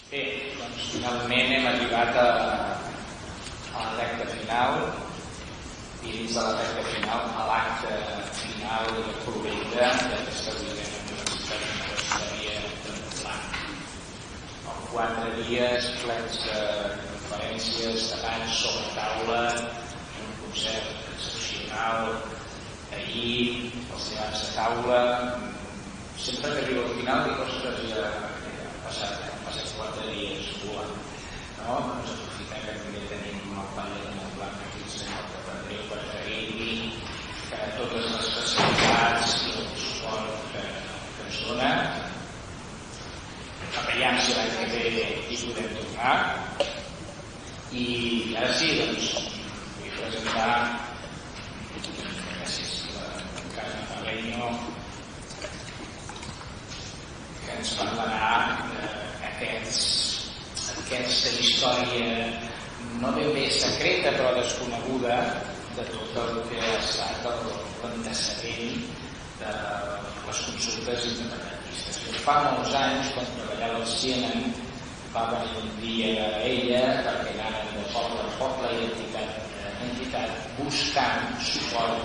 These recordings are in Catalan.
Bé, doncs finalment hem arribat a la recta final i dins de la recta final a l'acte final de cloenda d'aquesta Universitat Universitària de Montblanc. En 4 dies plens de conferències, debats sobre taula, un concert excepcional ahir, els debats de taula. Sempre que arribo al final dic, ostres, ja han passat 4 dies volant, no? Doncs aprofitem que també tenim el Valle de Montblanc aquí al Senyor de Andreu per agrair-li totes les facilitats i el suport que ens dona. Aviam si l'any que ve hi podem tornar. I ara sí, doncs, vull presentar, gràcies a la Carme Ferreño, que ens parlarà d'aquesta història no ben bé secreta però desconeguda de tot el que ha estat l'antecedent de les consultes independentistes. Fa molts anys, quan treballava al CNN, va venir un dia a ella perquè anaven de poble a poble i entitat buscant suport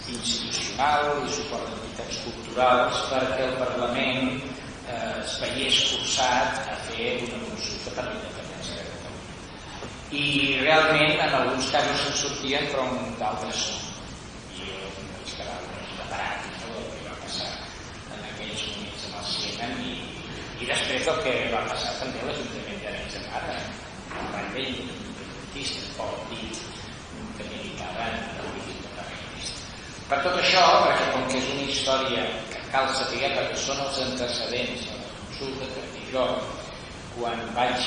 institucional i suport d'entitats culturals perquè el Parlament es veiés forçat a fer una consulta per la independència de Catalunya. I realment en alguns casos se'n sortien però en d'altres no. I jo vaig quedar preparat del que va passar en aquells moments amb el CNN i després del que va passar també a l'Ajuntament d'Arenys de Mar, el Vall independentista, pot dir que militava en el moviment independentista. Per tot això, perquè com que és una història que cal saber perquè són els antecedents de la consulta que dic jo, quan vaig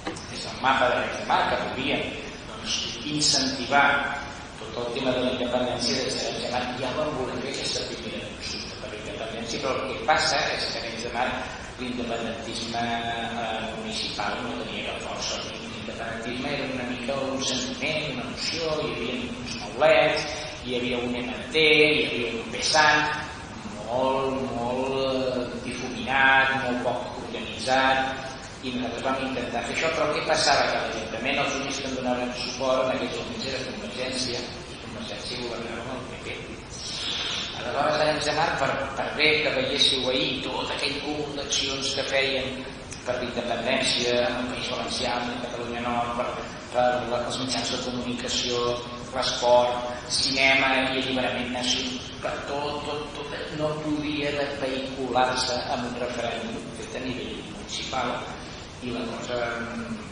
des del mapa d'Arenys de Mar, que volíem incentivar tot el tema de la independència des d'Arenys de Mar, ja vam voler fer aquesta primera consulta per la independència, però el que passa és que a Arenys de Mar l'independentisme municipal no tenia cap força. L'independentisme era una mica un sentiment, una emoció, hi havia uns maulets, hi havia un MT, hi havia un PSAN, molt difuminat, molt poc organitzat, i nosaltres vam intentar fer això, però què passava? Que l'Ajuntament, els únics que em donaven suport en aquells moments era Convergència, i Convergència governava amb el PP. Aleshores, Arenys de Mar, per bé que veiéssiu ahir tot aquell cúmul d'accions que feien per la independència en el País Valencià, en Catalunya Nord, per els mitjans de comunicació, l'esport, cinema i alliberament nacional, per tot no podia vehicular-se amb un referèndum fet a nivell municipal i la cosa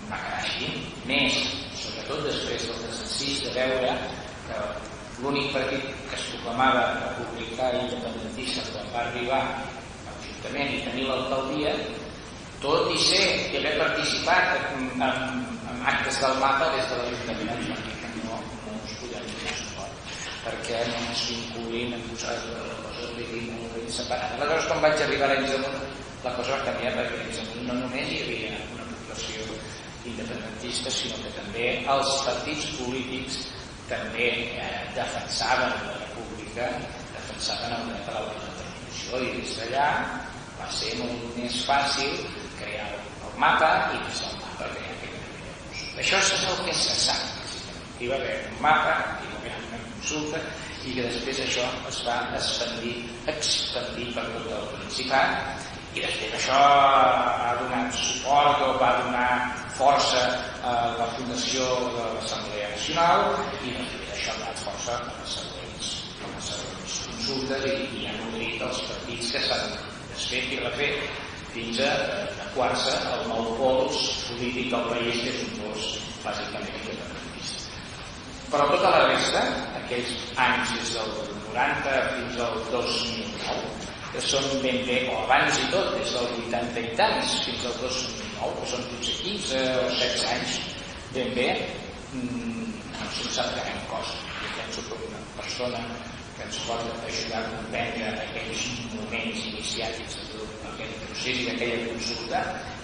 va quedar així. Més, sobretot després del 36, de veure que l'únic partit que es proclamava republicà i independentista quan va arribar a l'Ajuntament i tenir l'alcaldia, tot i ser i haver participat en actes del mapa des de l'Ajuntament, no us podem donar suport perquè no ens vinculin a posar les coses molt ben separades. Aleshores, quan vaig arribar a Arenys de Munt, la cosa va canviar perquè a Arenys de Munt no només hi havia una població independentista, sinó que també els partits polítics també defensaven la república, defensaven el dret a l'autodeterminació, i des d'allà va ser molt més fàcil crear el mapa i des del mapa crear aquella primera consulta. Això és el que se sap. Hi va haver un mapa, hi va haver una consulta i que després això es va expandir per tot el Principat i després això ha donat suport o va donar força a la fundació de l'Assemblea Nacional i després això ha donat força a les següents consultes i han nodrit els partits que s'han desfet i refet fins a adequar-se al nou pols polític del país, que és un pols bàsicament independentista. Però tota la resta, aquells anys des del 90 fins al 2009, que són ben bé, o abans i tot, des del 80 i tants fins al 2009, que són potser 15 o 16 anys, ben bé, no se'n sap gran cosa. Jo penso que una persona que ens pot ajudar a comprendre aquells moments iniciàtics de tot aquest procés i d'aquella consulta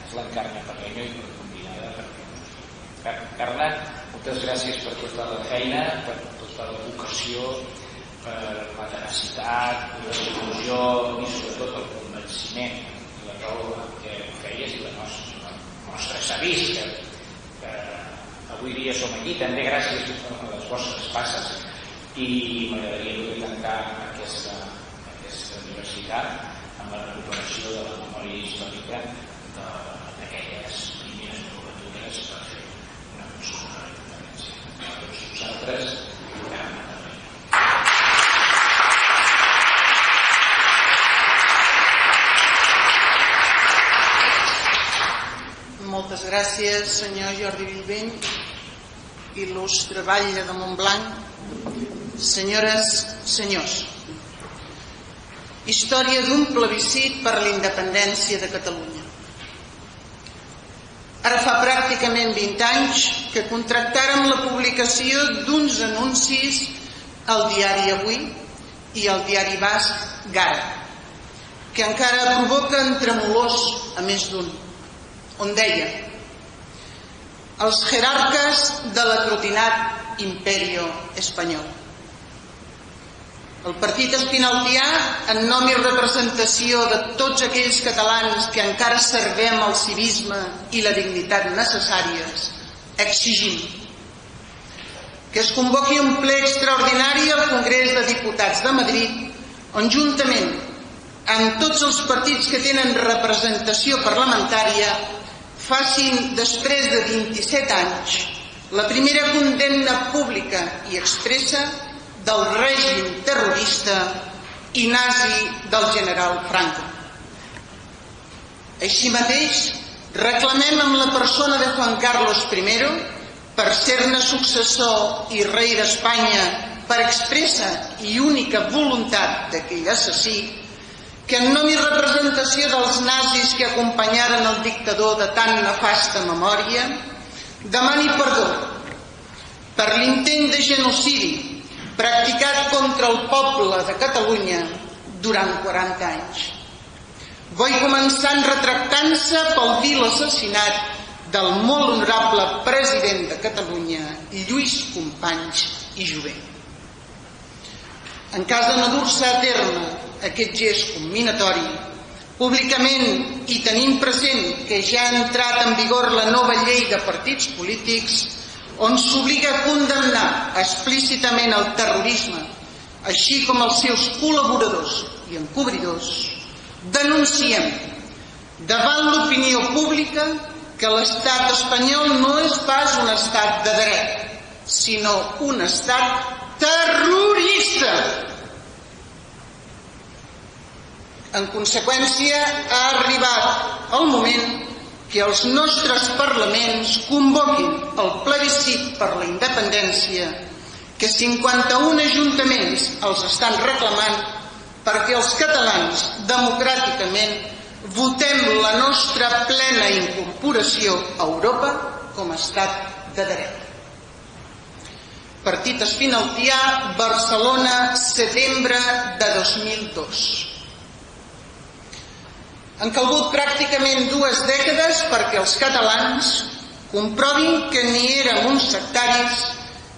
és la Carme Ferreño i per convidada per Carme, moltes gràcies per tota la feina, per tota la vocació, per la tenacitat, la il·lusió i sobretot el convenciment i la raó que feies i la nostra. vist que avui dia som aquí també gràcies a les vostres passes, i m'agradaria poder tancar aquesta universitat amb la recuperació de la memòria històrica d'aquelles primeres novatures per fer una consulta de independència. A tots vosaltres, moltes gràcies, senyor Jordi Bellveny, il·lustre batlle de Montblanc, senyores, senyors. Història d'un plebiscit per la independència de Catalunya. Ara fa pràcticament 20 anys que contractàrem la publicació d'uns anuncis al diari Avui i al diari basc Gara, que encara provoquen tremolors a més d'un, on deia: els jerarques de l'atrotinat imperio espanyol. El partit espinaltià, en nom i representació de tots aquells catalans que encara servem el civisme i la dignitat necessàries, exigim que es convoqui un ple extraordinari al Congrés de Diputats de Madrid, on juntament amb tots els partits que tenen representació parlamentària facin, després de 27 anys, la primera condemna pública i expressa del règim terrorista i nazi del general Franco. Així mateix, reclamem amb la persona de Juan Carlos I, per ser-ne successor i rei d'Espanya per expressa i única voluntat d'aquell assassí, que en nom i representació dels nazis que acompanyaren el dictador de tan nefasta memòria, demani perdó per l'intent de genocidi practicat contra el poble de Catalunya durant 40 anys. Vull començar retractant-se pel vil assassinat del molt honorable president de Catalunya, Lluís Companys i Jové. En cas de no dur-se a terme aquest gest combinatori, públicament i tenint present que ja ha entrat en vigor la nova llei de partits polítics, on s'obliga a condemnar explícitament el terrorisme, així com els seus col·laboradors i encobridors, denunciem davant l'opinió pública que l'estat espanyol no és pas un estat de dret, sinó un estat terrorista. En conseqüència, ha arribat el moment que els nostres parlaments convoquin el plebiscit per la independència que 51 ajuntaments els estan reclamant perquè els catalans democràticament votem la nostra plena incorporació a Europa com a estat de dret. Partit espinaltià, Barcelona, setembre de 2002. Han calgut pràcticament 2 dècades perquè els catalans comprovin que ni érem uns sectaris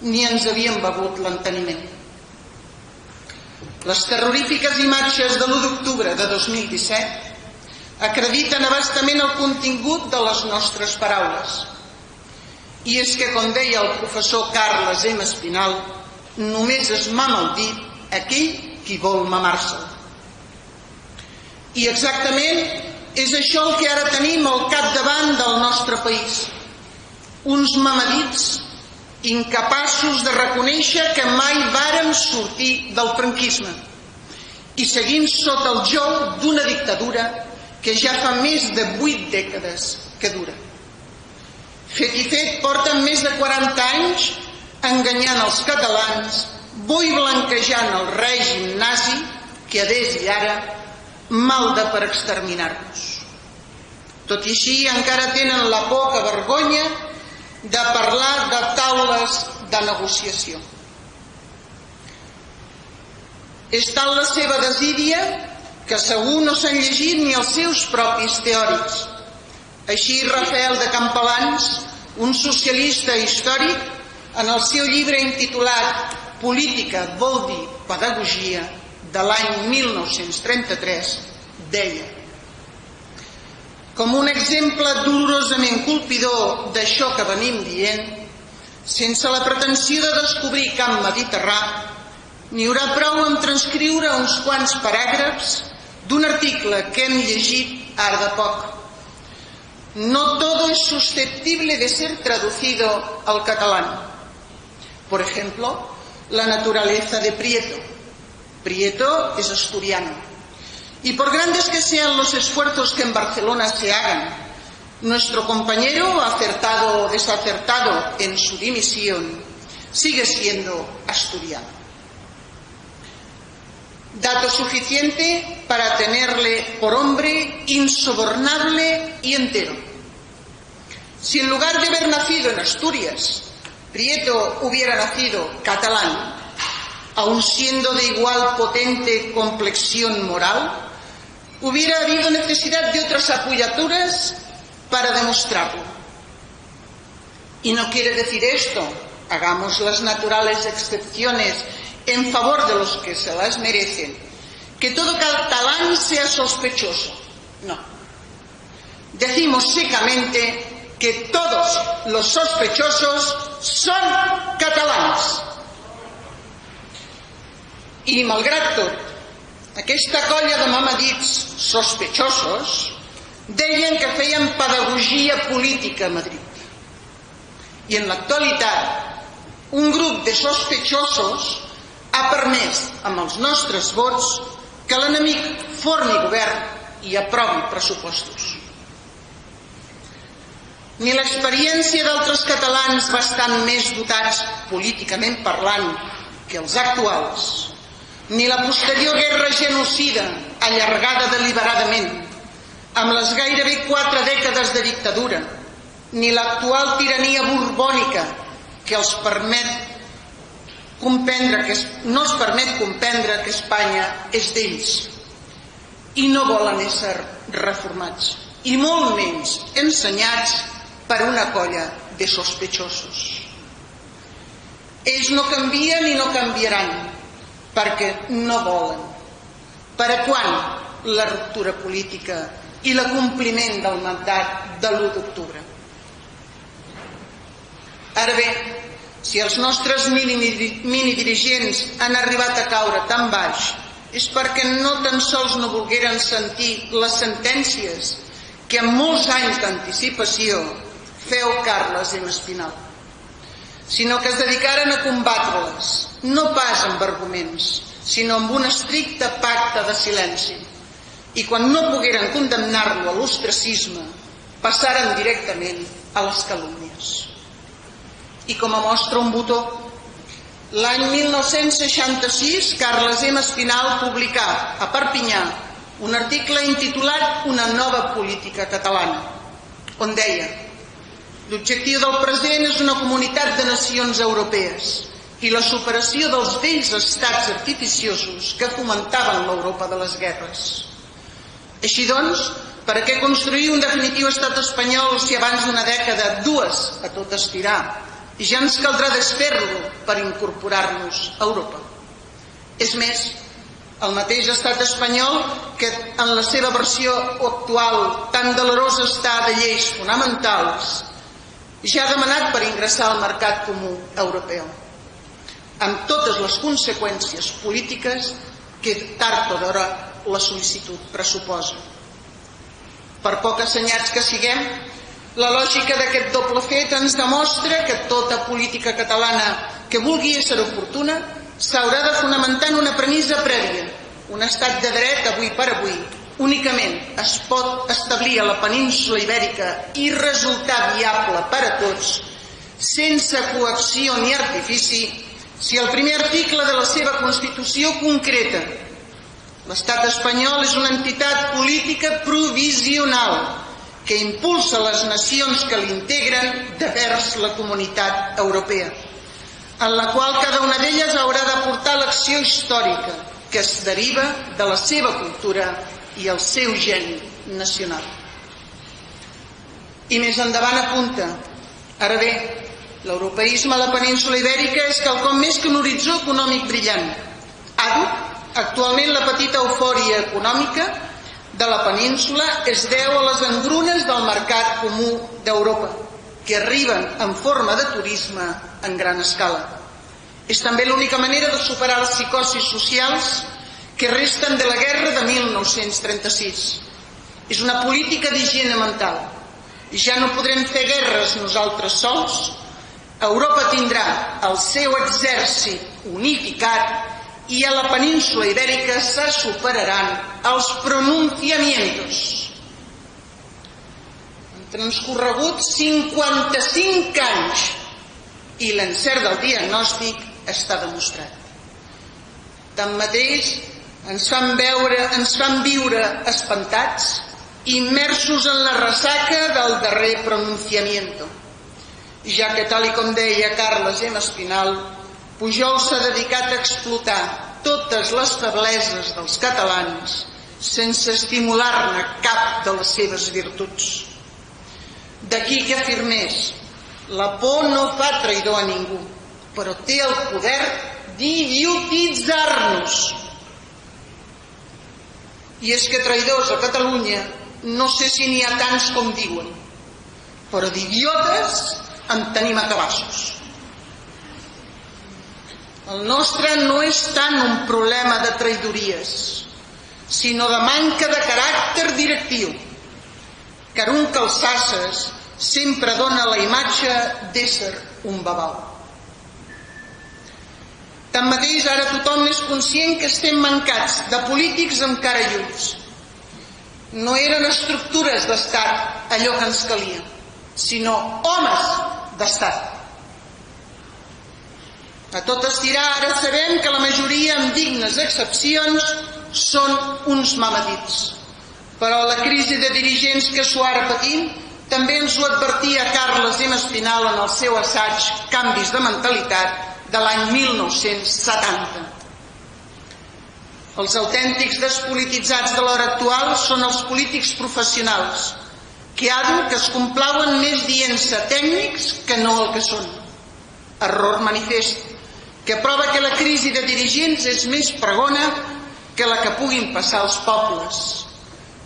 ni ens havíem begut l'enteniment. Les terrorífiques imatges de l'1 d'octubre de 2017 acrediten abastament el contingut de les nostres paraules. I és que, com deia el professor Carles M. Espinal, només es mama el dit aquell qui vol mamar-se'l. I exactament és això el que ara tenim al capdavant del nostre país. Uns mamadits incapaços de reconèixer que mai vàrem sortir del franquisme i seguim sota el jou d'una dictadura que ja fa més de 8 dècades que dura. Fet i fet, porten més de 40 anys enganyant els catalans, bo i blanquejant el règim nazi que a des i ara malda per exterminar-nos. Tot i així, encara tenen la poca vergonya de parlar de taules de negociació. És tal la seva desídia que segur no s'han llegit ni els seus propis teòrics. Així, Rafael de Campalans, un socialista històric, en el seu llibre intitulat Política vol dir pedagogia, de l'any 1933, deia: Com un exemple dolorosament colpidor d'això que venim dient, sense la pretensió de descobrir camp mediterrà, n'hi haurà prou en transcriure uns quants paràgrafs d'un article que hem llegit ara de poc. No todo es susceptible de ser traducido al catalán. Por ejemplo, la naturaleza de Prieto. Prieto es asturiano. Y por grandes que sean los esfuerzos que en Barcelona se hagan, nuestro compañero, acertado o desacertado en su dimisión, sigue siendo asturiano. Dato suficiente para tenerle por hombre insobornable y entero. Si en lugar de haber nacido en Asturias, Prieto hubiera nacido catalán, aun siendo de igual potente complexión moral, hubiera habido necesidad de otras apoyaturas para demostrarlo. Y no quiere decir esto, hagamos las naturales excepciones en favor de los que se las merecen, que todo catalán sea sospechoso. No. Decimos secamente que todos los sospechosos son catalans. I, malgrat tot, aquesta colla de mamadits sospechosos deien que feien pedagogia política a Madrid. I en l'actualitat, un grup de sospechosos ha permès, amb els nostres vots, que l'enemic formi govern i aprovi pressupostos. Ni l'experiència d'altres catalans bastant més dotats políticament parlant que els actuals, ni la posterior guerra genocida allargada deliberadament, amb les gairebé 4 dècades de dictadura, ni l'actual tirania borbònica que no els permet comprendre que Espanya és d'ells i no volen ésser reformats, i molt menys ensenyats per una colla de sospechosos. Ells no canvien i no canviaran, perquè no volen. Per a quan la ruptura política i l'acompliment del mandat de l'1 d'octubre? Ara bé, si els nostres minidirigents han arribat a caure tan baix és perquè no tan sols no volgueren sentir les sentències que amb molts anys d'anticipació feu Carles M. Espinal, sinó que es dedicaren a combatre-les, no pas amb arguments, sinó amb un estricte pacte de silenci. I quan no pogueren condemnar-lo a l'ostracisme, passaren directament a les calúmnies. I com a mostra un botó, l'any 1966 Carles M. Espinal publicà a Perpinyà un article intitulat Una nova política catalana, on deia: l'objectiu del present és una comunitat de nacions europees i la superació dels vells estats artificiosos que fomentaven l'Europa de les guerres. Així doncs, per a què construir un definitiu estat espanyol si abans d'una dècada, 2 a tot estirar, i ja ens caldrà desfer-lo per incorporar-nos a Europa? És més, el mateix estat espanyol, que en la seva versió actual tan delerosa està de lleis fonamentals, ja ha demanat per ingressar al mercat comú europeu, amb totes les conseqüències polítiques que tard o d'hora la sol·licitud pressuposa. Per poc assenyats que siguem, la lògica d'aquest doble fet ens demostra que tota política catalana que vulgui ésser oportuna s'haurà de fonamentar en una premissa prèvia. Un estat de dret, avui per avui, únicament es pot establir a la península Ibèrica i resultar viable per a tots, sense coacció ni artifici, si el primer article de la seva Constitució concreta: l'estat espanyol és una entitat política provisional que impulsa les nacions que l'integren devers la comunitat europea, en la qual cada una d'elles haurà d'aportar l'acció històrica que es deriva de la seva cultura i el seu geni nacional. I més endavant apunta: ara bé, l'europeisme a la península Ibèrica és quelcom més que un horitzó econòmic brillant. Actualment la petita eufòria econòmica de la península es deu a les engrunes del mercat comú d'Europa, que arriben en forma de turisme en gran escala. És també l'única manera de superar les psicosis socials que resten de la guerra de 1936. És una política d'higiene mental. Ja no podrem fer guerres nosaltres sols. Europa tindrà el seu exèrcit unificat i a la península ibèrica se superaran els pronunciamientos. Han transcorregut 55 anys i l'encert del diagnòstic està demostrat. Tanmateix, ens fan viure espantats, immersos en la ressaca del darrer pronunciamiento, ja que, tal com deia Carles M. Espinal, Pujol s'ha dedicat a explotar totes les febleses dels catalans sense estimular-ne cap de les seves virtuts. D'aquí que afirmés: la por no fa traïdor a ningú, però té el poder d'idiotitzar-nos. I és que traïdors a Catalunya no sé si n'hi ha tants com diuen, però d'idiotes en tenim a cabassos. El nostre no és tant un problema de traïdories, sinó de manca de caràcter directiu. Caruncle Sasses sempre dona la imatge d'ésser un babau. Tanmateix, ara tothom és conscient que estem mancats de polítics amb cara i ulls. No eren estructures d'estat allò que ens calia, sinó homes d'estat. A tot estirar, ara sabem que la majoria, amb dignes excepcions, són uns mamadits. Però la crisi de dirigents que s'ho ara patim també ens ho advertia Carles M. Espinal en el seu assaig Canvis de mentalitat de l'any 1970. Els autèntics despolititzats de l'hora actual són els polítics professionals, que es complauen més dient-se tècnics que no el que són. Error manifest, que prova que la crisi de dirigents és més pregona que la que puguin passar els pobles.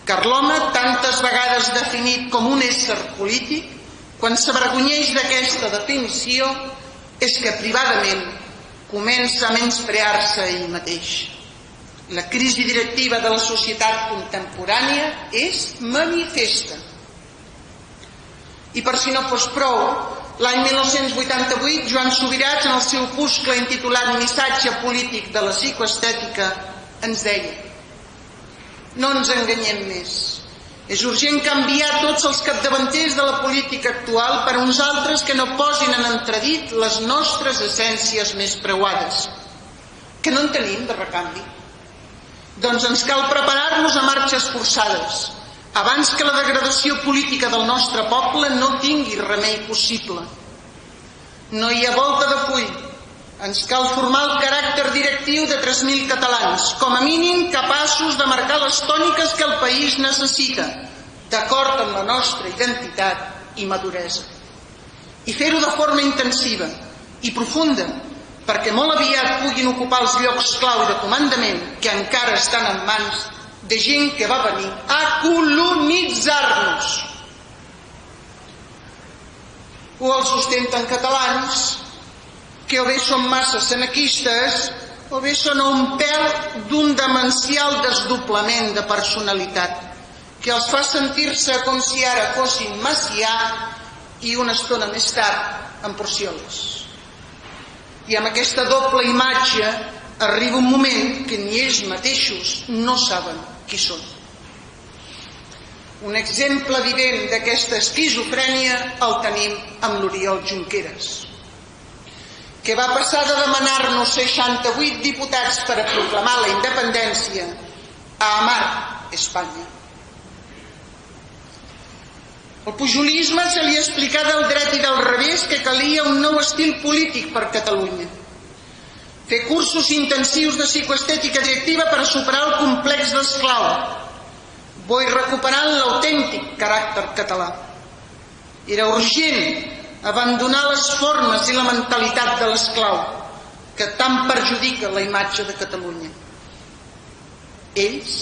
Car l'home, tantes vegades definit com un ésser polític, quan s'avergonyeix d'aquesta definició, és que privadament comença a menysprear-se ell mateix. La crisi directiva de la societat contemporània és manifesta. I per si no fos prou, l'any 1988, Joan Subirats, en el seu opuscle intitulat Missatge polític de la psicoestètica, ens deia: no ens enganyem més. És urgent canviar tots els capdavanters de la política actual per uns altres que no posin en entredit les nostres essències més preuades. Que no en tenim de recanvi? Doncs ens cal preparar-nos a marxes forçades, abans que la degradació política del nostre poble no tingui remei possible. No hi ha volta de full. Ens cal formar el caràcter directiu de 3.000 catalans, com a mínim capaços de marcar les tòniques que el país necessita, d'acord amb la nostra identitat i maduresa. I fer-ho de forma intensiva i profunda, perquè molt aviat puguin ocupar els llocs clau de comandament que encara estan en mans de gent que va venir a colonitzar-nos. O els sustenten catalans que o bé són massa senequistes o bé són un pèl d'un demencial desdoblament de personalitat que els fa sentir-se com si ara fossin Macià i una estona més tard en Porcioles. I amb aquesta doble imatge arriba un moment que ni ells mateixos no saben qui són. Un exemple evident d'aquesta esquizofrènia el tenim amb l'Oriol Junqueras, que va passar de demanar-nos 68 diputats per a proclamar la independència a amar Espanya. Al pujolisme se li explicà del dret i del revés que calia un nou estil polític per Catalunya. Fer cursos intensius de psicoestètica directiva per a superar el complex d'esclau, bo i recuperant l'autèntic caràcter català. Era urgent abandonar les formes i la mentalitat de l'esclau, que tant perjudica la imatge de Catalunya. Ells,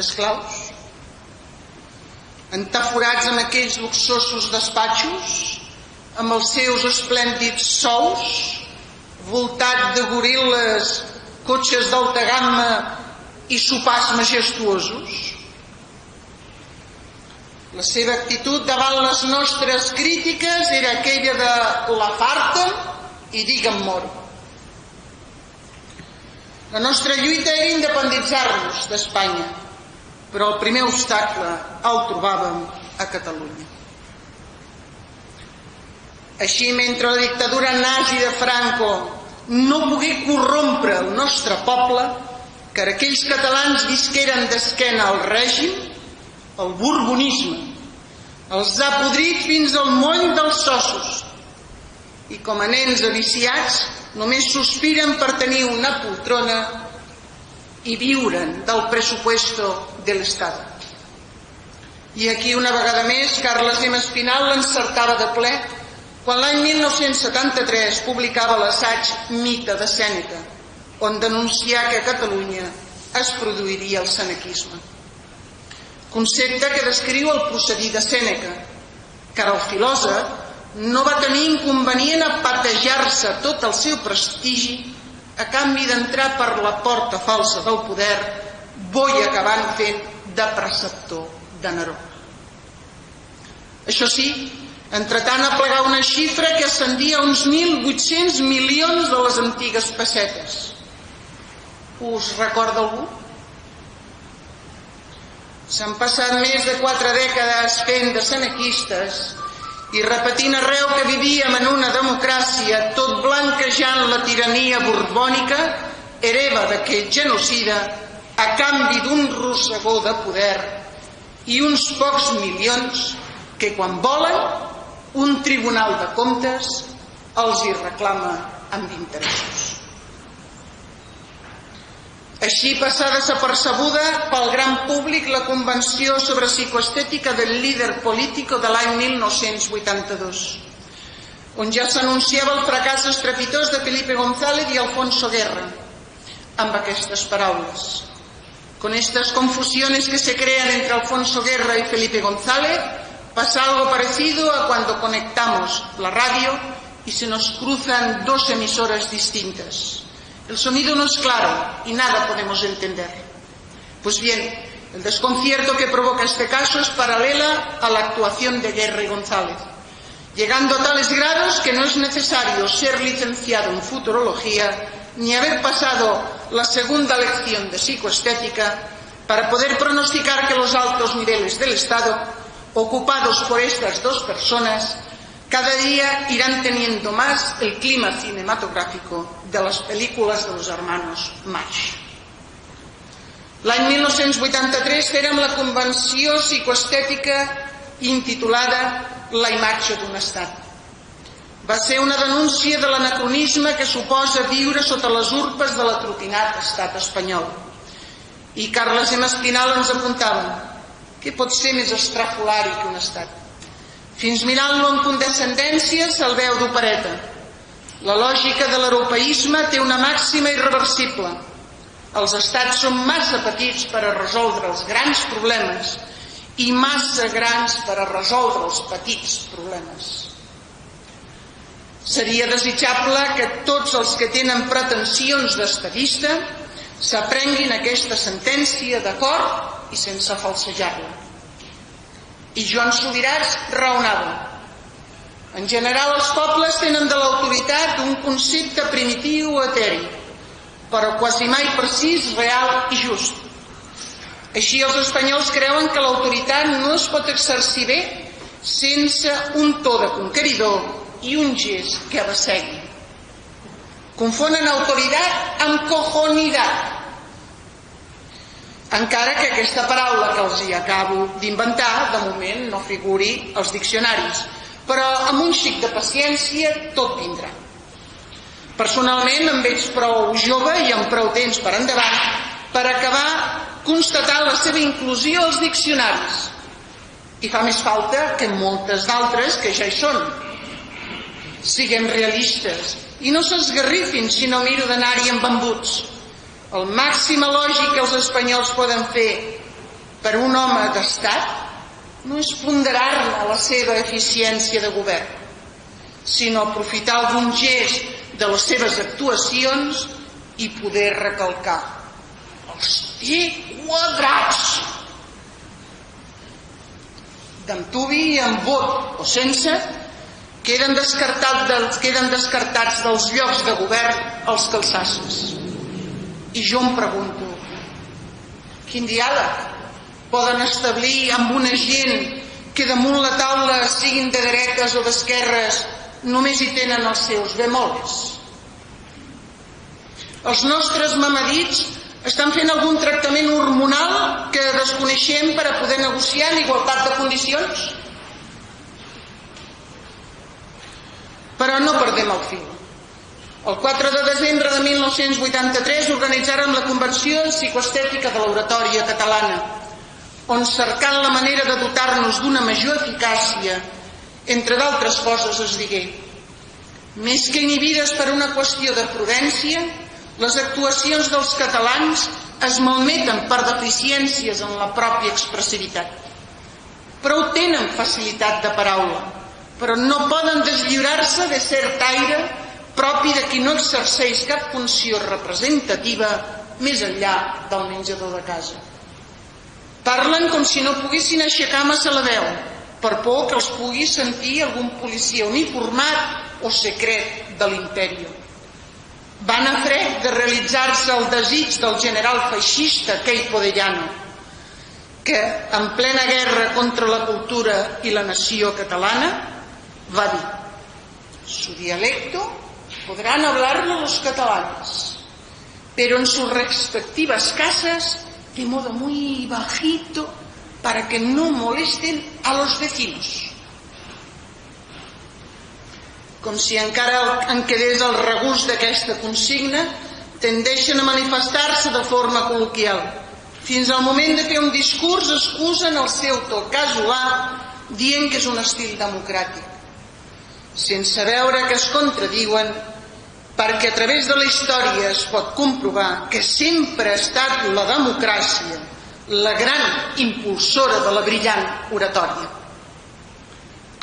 esclaus, entaforats en aquells luxosos despatxos, amb els seus esplèndids sous, voltat de goril·les, cotxes d'alta gamma i sopars majestuosos. La seva actitud davant les nostres crítiques era aquella de la farta i digue'm moro. La nostra lluita era independitzar-nos d'Espanya, però el primer obstacle el trobàvem a Catalunya. Així, mentre la dictadura nazi de Franco no pogué corrompre el nostre poble, que aquells catalans visqueren d'esquena al règim, el borbonisme els ha podrit fins al moll dels ossos i com a nens aviciats només sospiren per tenir una poltrona i viuren del presupuesto de l'Estat. I aquí una vegada més Carles M. Espinal l'encertava de ple quan l'any 1973 publicava l'assaig Mite de Sèneca, on denuncià que a Catalunya es produiria el senequisme. Concepte que descriu el procedir de Sèneca, que el filòsof no va tenir inconvenient a patejar-se tot el seu prestigi a canvi d'entrar per la porta falsa del poder, bo i acabant fent de preceptor de Neró. Això sí, entretant a plegar una xifra que ascendia a uns 1.800 milions de les antigues pessetes. Us recorda algú? S'han passat més de 4 dècades fent de senequistes i repetint arreu que vivíem en una democràcia tot blanquejant la tirania borbònica hereva d'aquest genocida a canvi d'un rossegó de poder i uns pocs milions que quan volen un tribunal de comptes els hi reclama amb interessos. Així passà desapercebuda pel gran públic la Convenció sobre Psicoestètica del Líder Político de l'any 1982, on ja s'anunciava el fracàs estrepitós de Felipe González i Alfonso Guerra, amb aquestes paraules. Con estas confusiones que se crean entre Alfonso Guerra y Felipe González, pasa algo parecido a cuando conectamos la radio y se nos cruzan 2 emisoras distintas. El sonido no es claro y nada podemos entender. Pues bien, el desconcierto que provoca este caso es paralela a la actuación de Guerra y González, llegando a tales grados que no es necesario ser licenciado en futurología ni haber pasado la segunda lección de psicoestética para poder pronosticar que los altos niveles del Estado, ocupados por estas 2 personas, cada día irán teniendo más el clima cinematográfico de las películas de los hermanos Marx. L'any 1983 fèrem la Convenció Psicoestètica intitulada La imatge d'un Estat. Va ser una denúncia de l'anacronisme que suposa viure sota les urpes de l'atrotinat estat espanyol. I Carles M. Espinal ens apuntava: què pot ser més estrafolari que un estat? Fins mirant-lo en condescendència se'l veu d'opereta. La lògica de l'europeisme té una màxima irreversible. Els estats són massa petits per a resoldre els grans problemes i massa grans per a resoldre els petits problemes. Seria desitjable que tots els que tenen pretensions d'estadista s'aprenguin aquesta sentència de cor i sense falsejar-la. I Joan Subirats raonava: en general els pobles tenen de l'autoritat un concepte primitiu o eteri, però quasi mai precís, real i just. Així els espanyols creuen que l'autoritat no es pot exercir bé sense un to de conqueridor i un gest que abassegui. Confonen autoritat amb cojonidad, encara que aquesta paraula que els hi acabo d'inventar de moment no figuri als diccionaris, però amb un xic de paciència tot vindrà. Personalment em veig prou jove i amb prou temps per endavant per acabar constatant la seva inclusió als diccionaris, i fa més falta que moltes d'altres que ja hi són. Siguem realistes i no s'esgarrifin si no miro d'anar-hi amb embuts. El màxim elogi que els espanyols poden fer per un home d'estat no és ponderar-ne la seva eficiència de govern, sinó aprofitar algun gest de les seves actuacions i poder recalcar: els té quadrats. D'antuvi, amb vot o sense, queden descartats dels llocs de govern els calçassos. I jo em pregunto, quin diàleg poden establir amb una gent que damunt la taula, siguin de dretes o d'esquerres, només hi tenen els seus bemols? Els nostres mamadits estan fent algun tractament hormonal que desconeixem per a poder negociar en igualtat de condicions? Però no perdem el fil. El 4 de desembre de 1983 organitzàrem la Convenció Psicoestètica de l'Oratòria Catalana, on, cercant la manera de dotar-nos d'una major eficàcia, entre d'altres coses es digué: més que inhibides per una qüestió de prudència, les actuacions dels catalans es malmeten per deficiències en la pròpia expressivitat. Prou tenen facilitat de paraula, però no poden deslliurar-se de cert aire propi de qui no exerceix cap funció representativa més enllà del menjador de casa. Parlen com si no poguessin aixecar massa la veu, per por que els pugui sentir algun policia uniformat o secret de l'imperi. Van a fred de realitzar-se el desig del general feixista Queipo de Llano, que en plena guerra contra la cultura i la nació catalana va dir: su dialecto podrán hablarlo los catalanes, pero en sus respectivas casas de modo muy bajito para que no molesten a los vecinos. Com si encara en quedés el regust d'aquesta consigna, tendeixen a manifestar-se de forma col·loquial. Fins al moment de fer un discurs excusen el seu to casolà dient que és un estil democràtic, sense veure que es contradiuen, perquè a través de la història es pot comprovar que sempre ha estat la democràcia la gran impulsora de la brillant oratòria.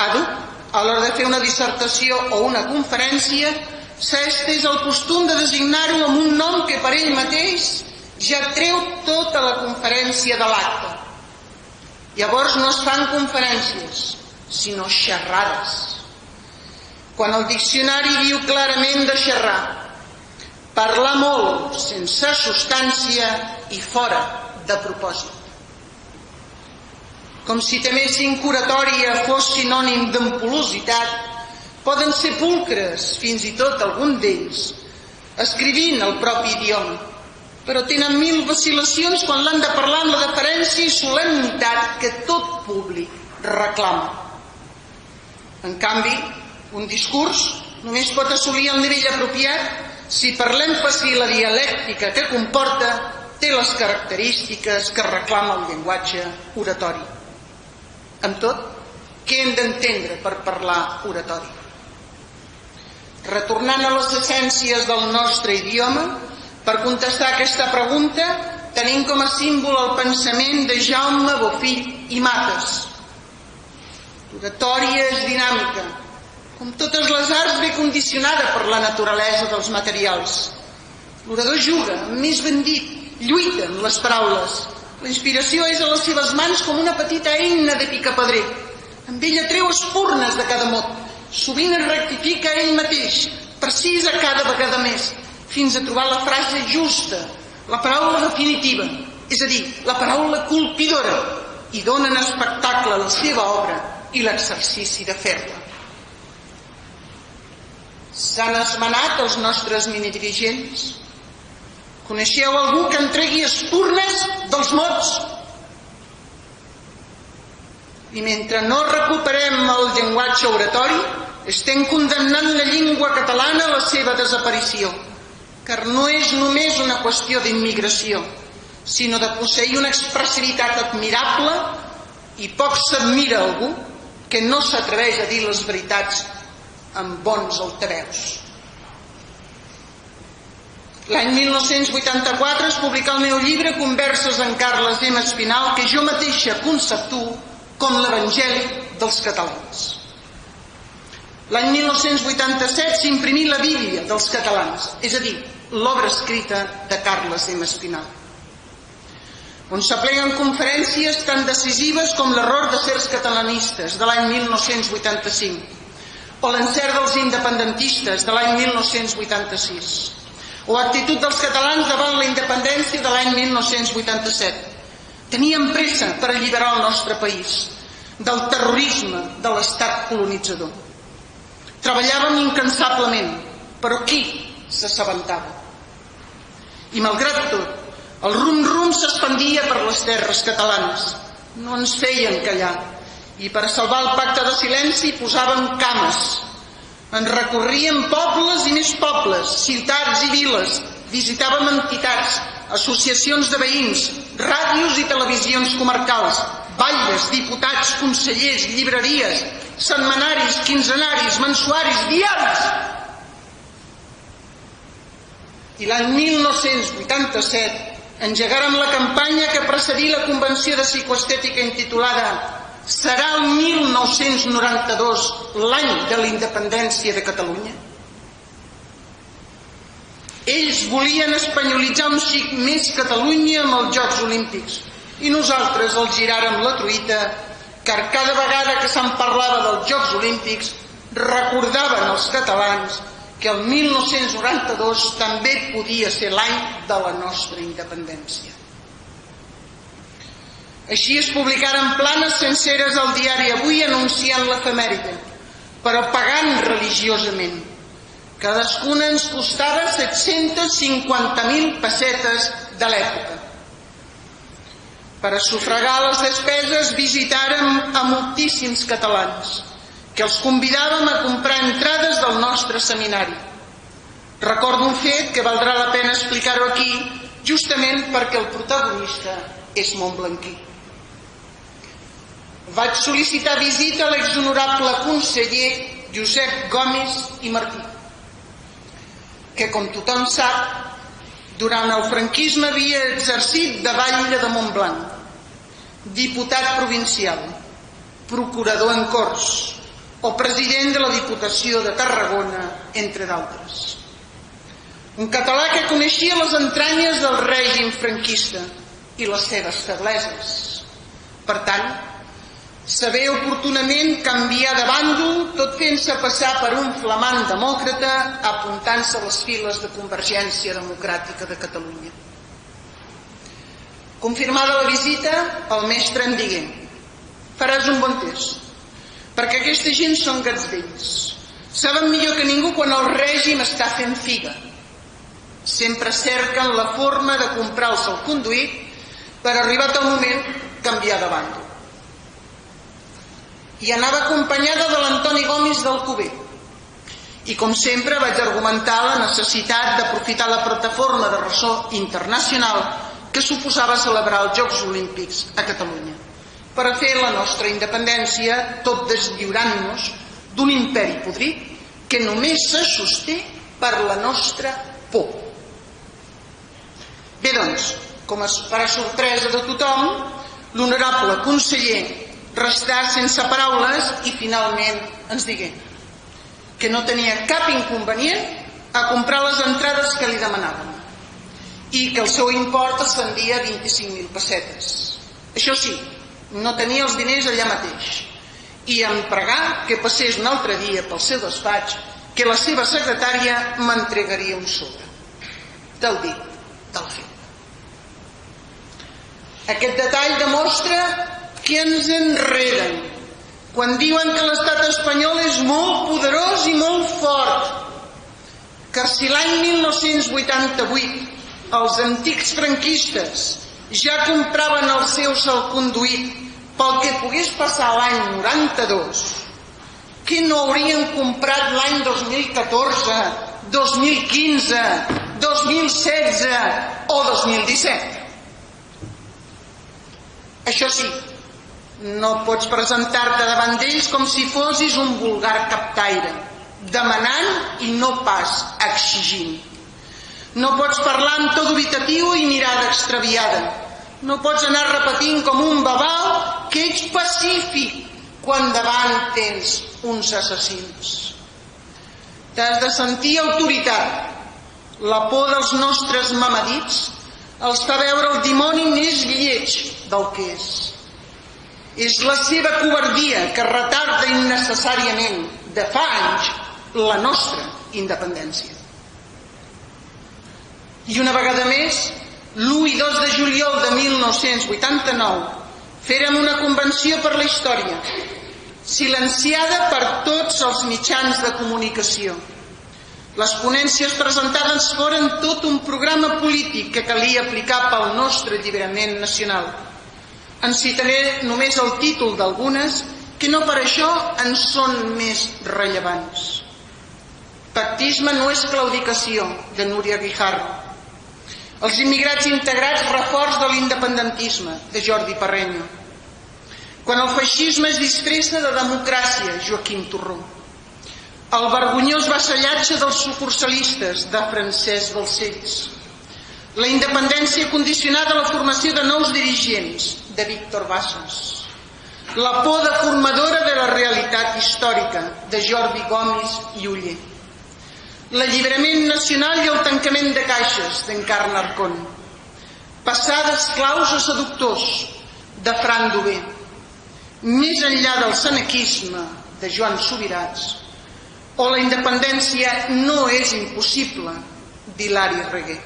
Adu, a l'hora de fer una dissertació o una conferència, s'ha estès el costum de designar-ho amb un nom que per ell mateix ja treu tota la conferència de l'acte. Llavors no es fan conferències, sinó xerrades. Quan el diccionari diu clarament de xerrar: parlar molt sense substància i fora de propòsit. Com si temessin que oratòria fos sinònim d'ampulositat, poden ser pulcres, fins i tot algun d'ells, escrivint el propi idioma, però tenen 1000 vacil·lacions quan l'han de parlar amb la deferència i solemnitat que tot públic reclama. En canvi, un discurs només pot assolir el nivell apropiat si per l'èmfasi i la dialèctica que comporta té les característiques que reclama el llenguatge oratori. Amb tot, què hem d'entendre per parlar oratori? Retornant a les essències del nostre idioma, per contestar aquesta pregunta tenim com a símbol el pensament de Jaume Bofill i Mates. L'oratòria és dinàmica, com totes les arts ve condicionada per la naturalesa dels materials. L'orador juga, més ben dit, lluita amb les paraules. La inspiració és a les seves mans com una petita eina de picapedrer. Amb ella treu espurnes de cada mot. Sovint es rectifica ell mateix, precisa cada vegada més, fins a trobar la frase justa, la paraula definitiva, és a dir, la paraula colpidora, i dona en espectacle la seva obra i l'exercici de fer-la. S'han esmenat els nostres minidirigents? Coneixeu algú que entregui espurnes dels mots? I mentre no recuperem el llenguatge oratori, estem condemnant la llengua catalana a la seva desaparició, car no és només una qüestió d'immigració, sinó de posseir una expressivitat admirable, i poc s'admira algú que no s'atreveix a dir les veritats amb bons altaveus. L'any 1984 es publicà el meu llibre Converses amb Carles M. Espinal, que jo mateixa conceptuo com l'Evangeli dels catalans. L'any 1987 s'imprimí la Bíblia dels catalans, és a dir, l'obra escrita de Carles M. Espinal, on s'apleguen conferències tan decisives com l'error de certs catalanistes de l'any 1985, o l'encert dels independentistes de l'any 1986, o l'actitud dels catalans davant la independència de l'any 1987. Teníem pressa per alliberar el nostre país del terrorisme de l'estat colonitzador. Treballàvem incansablement, però qui s'assabentava? I malgrat tot, el rum-rum s'expandia per les terres catalanes. No ens feien callar, i per salvar el pacte de silenci posàvem cames. Ens recorríem pobles i més pobles, ciutats i viles, visitàvem entitats, associacions de veïns, ràdios i televisions comarcals, batlles, diputats, consellers, llibreries, setmanaris, quinzenaris, mensuaris, diaris. I l'any 1987 engegàrem la campanya que precedí la Convenció de Psicoestètica intitulada «Serà el 1992 l'any de la independència de Catalunya?» Ells volien espanyolitzar un xic més Catalunya amb els Jocs Olímpics i nosaltres els giràrem la truita, car cada vegada que se'n parlava dels Jocs Olímpics recordaven els catalans que el 1992 també podia ser l'any de la nostra independència. Així es publicaren planes senceres al diari Avui anunciant l'efemèride, però pagant religiosament. Cadascuna ens costava 750.000 pessetes de l'època. Per a sufragar les despeses visitàrem a moltíssims catalans, que els convidàvem a comprar entrades del nostre seminari. Recordo un fet que valdrà la pena explicar-ho aquí, justament perquè el protagonista és montblanquí. Vaig sol·licitar visita a l'exhonorable conseller Josep Gómez i Martí, que, com tothom sap, durant el franquisme havia exercit de batlle de Montblanc, diputat provincial, procurador en Corts o president de la Diputació de Tarragona, entre d'altres. Un català que coneixia les entranyes del règim franquista i les seves febleses. Per tant, saber oportunament canviar de bàndol, tot fent-se passar per un flamant demòcrata, apuntant-se a les files de Convergència Democràtica de Catalunya. Confirmada la visita, el mestre em digué: faràs un bon test, perquè aquesta gent són gats vells. Saben millor que ningú quan el règim està fent figa. Sempre cerquen la forma de comprar-se el conduït per, arribat el moment, canviar de bàndol. I anava acompanyada de l'Antoni Gómez d'Alcover. I com sempre vaig argumentar la necessitat d'aprofitar la plataforma de ressò internacional que suposava celebrar els Jocs Olímpics a Catalunya per a fer la nostra independència, tot deslliurant-nos d'un imperi podrit que només se sosté per la nostra por. Bé, doncs, com per a sorpresa de tothom, l'honorable conseller restà sense paraules i finalment ens digué que no tenia cap inconvenient a comprar les entrades que li demanàvem i que el seu import ascendia a 25.000 pessetes. Això sí, no tenia els diners allà mateix i em pregà que passés un altre dia pel seu despatx, que la seva secretària m'entregaria un sobre. Del dit, del fet. Aquest detall demostra que ens enreden quan diuen que l'estat espanyol és molt poderós i molt fort, que si l'any 1988 els antics franquistes ja compraven el seu salconduït pel que pogués passar l'any 92, que no haurien comprat l'any 2014, 2015, 2016 o 2017? Això sí, no pots presentar-te davant d'ells com si fossis un vulgar captaire, demanant i no pas exigint. No pots parlar amb to dubitatiu i mirada extraviada. No pots anar repetint com un babau que ets pacífic quan davant tens uns assassins. T'has de sentir autoritat. La por dels nostres mamadits els fa veure el dimoni més lleig del que és. És la seva covardia que retarda innecessàriament, de fa anys, la nostra independència. I una vegada més, l'1 i 2 de juliol de 1989, fèrem una convenció per la història, silenciada per tots els mitjans de comunicació. Les ponències presentades foren tot un programa polític que calia aplicar pel nostre alliberament nacional. En citaré només el títol d'algunes, que no per això en són més rellevants. Pactisme no és claudicació, de Núria Guijarro. Els immigrats integrats, reforç de l'independentisme, de Jordi Parreño. Quan el feixisme es disfressa de democràcia, Joaquim Torró. El vergonyós vassallatge dels sucursalistes, de Francesc Balcells. La independència condicionada a la formació de nous dirigents, de Víctor Bassas. La por deformadora de la realitat històrica, de Jordi Gomis i Oller. L'alliberament nacional i el tancament de caixes, d'Encarna Arcón. Passar d'esclaus a seductors, de Fran Duvé. Més enllà del senequisme, de Joan Subirats. O la independència no és impossible, d'Hilari Reguer.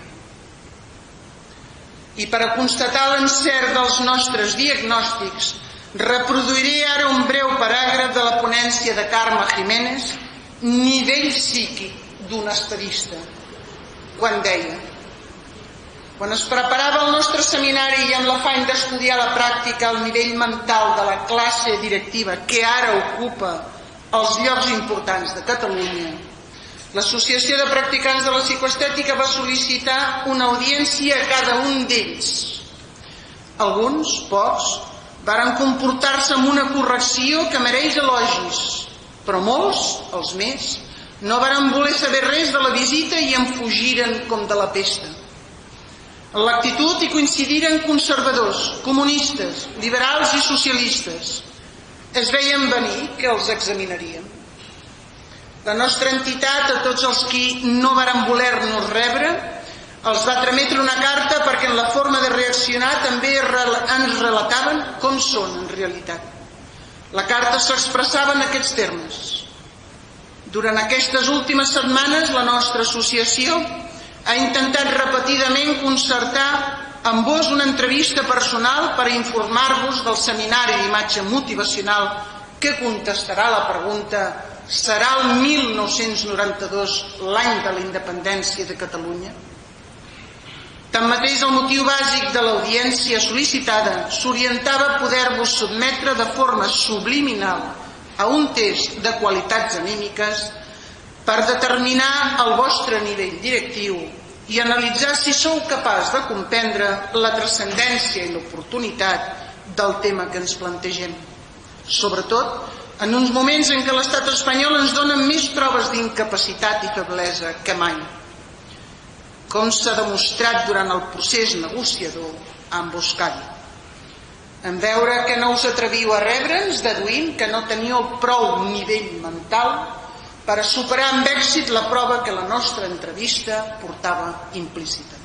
I per a constatar l'encert dels nostres diagnòstics, reproduiré ara un breu paràgraf de la ponència de Carme Jiménez, nivell psíquic d'un estadista, quan deia: quan es preparava el nostre seminari i amb l'afany d'estudiar la pràctica al nivell mental de la classe directiva que ara ocupa els llocs importants de Catalunya, l'Associació de Practicants de la Psicoestètica va sol·licitar una audiència a cada un d'ells. Alguns, pocs, varen comportar-se amb una correcció que mereix elogis, però molts, els més, no varen voler saber res de la visita i en fugiren com de la pesta. En l'actitud hi coincidiren conservadors, comunistes, liberals i socialistes. Es veien venir que els examinaríem. La nostra entitat, a tots els qui no varen voler-nos rebre, els va trametre una carta perquè en la forma de reaccionar també ens relataven com són en realitat. La carta s'expressava en aquests termes: durant aquestes últimes setmanes la nostra associació ha intentat repetidament concertar amb vos una entrevista personal per informar-vos del seminari d'imatge motivacional que contestarà la pregunta: serà el 1992 l'any de la independència de Catalunya? Tanmateix, el motiu bàsic de l'audiència sol·licitada s'orientava a poder-vos sotmetre de forma subliminal a un test de qualitats anímiques per determinar el vostre nivell directiu i analitzar si sou capaç de comprendre la transcendència i l'oportunitat del tema que ens plantegem, sobretot en uns moments en què l'estat espanyol ens dona més proves d'incapacitat i feblesa que mai, com s'ha demostrat durant el procés negociador amb Euskadi. En veure que no us atreviu a rebre'ns, deduïm que no teníeu prou nivell mental per a superar amb èxit la prova que la nostra entrevista portava implícita.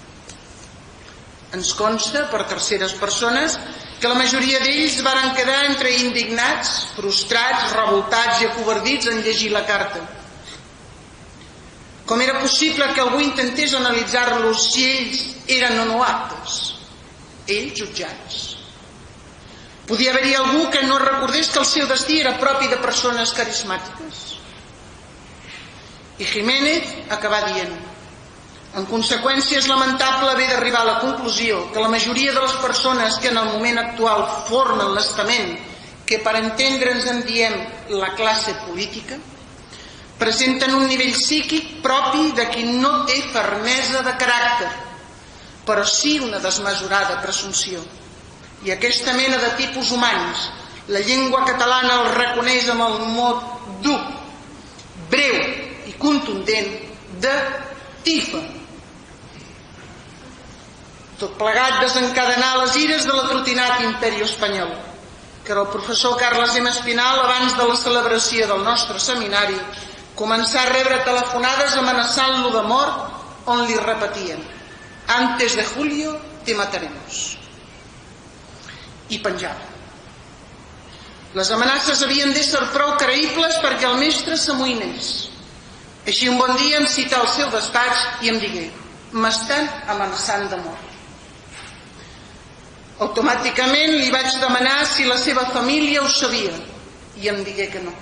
Ens consta, per terceres persones, que la majoria d'ells varen quedar entre indignats, frustrats, revoltats i acovardits en llegir la carta. Com era possible que algú intentés analitzar-los si ells eren o no aptes? Ells jutjats. Podia haver-hi algú que no recordés que el seu destí era propi de persones carismàtiques. I Jiménez acabà dient: en conseqüència, és lamentable haver d'arribar a la conclusió que la majoria de les persones que en el moment actual formen l'estament que per entendre'ns en diem la classe política, presenten un nivell psíquic propi de qui no té fermesa de caràcter, però sí una desmesurada presumpció. I aquesta mena de tipus humans, la llengua catalana el reconeix amb el mot dur, breu i contundent de tifa. Tot plegat desencadenar les ires de l'atrotinat imperi espanyol, que era el professor Carles M. Espinal, abans de la celebració del nostre seminari, començà a rebre telefonades amenaçant-lo de mort, on li repetien: «Antes de julio te mataremos». I penjava. Les amenaces havien d'ésser prou creïbles perquè el mestre s'amoïnés. Així un bon dia em cità al seu despatx i em digué: «M'estan amenaçant de mort». Automàticament li vaig demanar si la seva família ho sabia i em digué que no.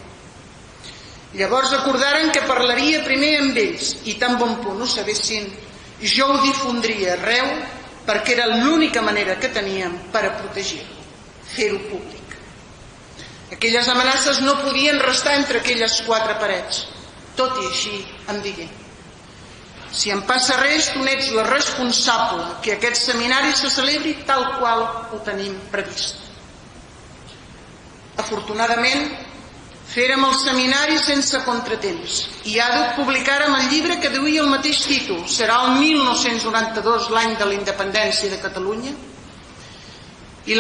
Llavors acordaren que parlaria primer amb ells i tan bon punt ho sabessin, jo ho difondria arreu perquè era l'única manera que teníem per a protegir-lo, fer-ho públic. Aquelles amenaces no podien restar entre aquelles quatre parets. Tot i així em digué: «Si em passa res, tu n'ets la responsable que aquest seminari se celebri tal qual ho tenim previst». Afortunadament, fèrem el seminari sense contratemps i àdhuc publicàrem el llibre que duia el mateix títol. Serà el 1992, l'any de la independència de Catalunya, i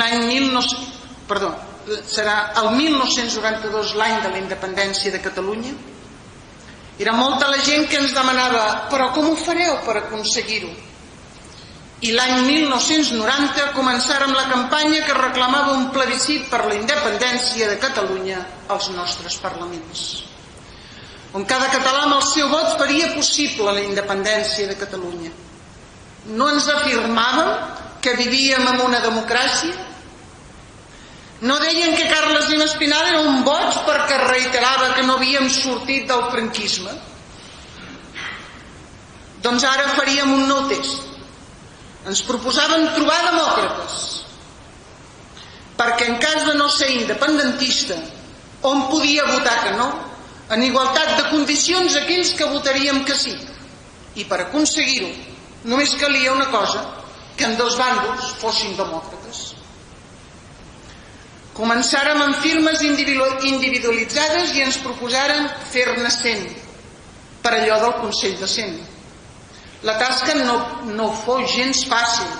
serà el 1992 l'any de la independència de Catalunya. Era molta la gent que ens demanava: «Però com ho fareu per aconseguir-ho?» I l'any 1990 començàrem la campanya que reclamava un plebiscit per la independència de Catalunya als nostres parlaments, on cada català amb el seu vot faria possible la independència de Catalunya. No ens afirmàvem que vivíem en una democràcia? No deien que Carles M. Espinal era un boig perquè reiterava que no havíem sortit del franquisme? Doncs ara faríem un nou test. Ens proposaven trobar demòcrates, perquè en cas de no ser independentista, on podia votar que no? En igualtat de condicions aquells que votaríem que sí. I per aconseguir-ho només calia una cosa: que en dos bàndols fossin demòcrates. Començàrem amb firmes individualitzades i ens proposaren fer-ne 100, per allò del Consell de 100. La tasca no fou gens fàcil.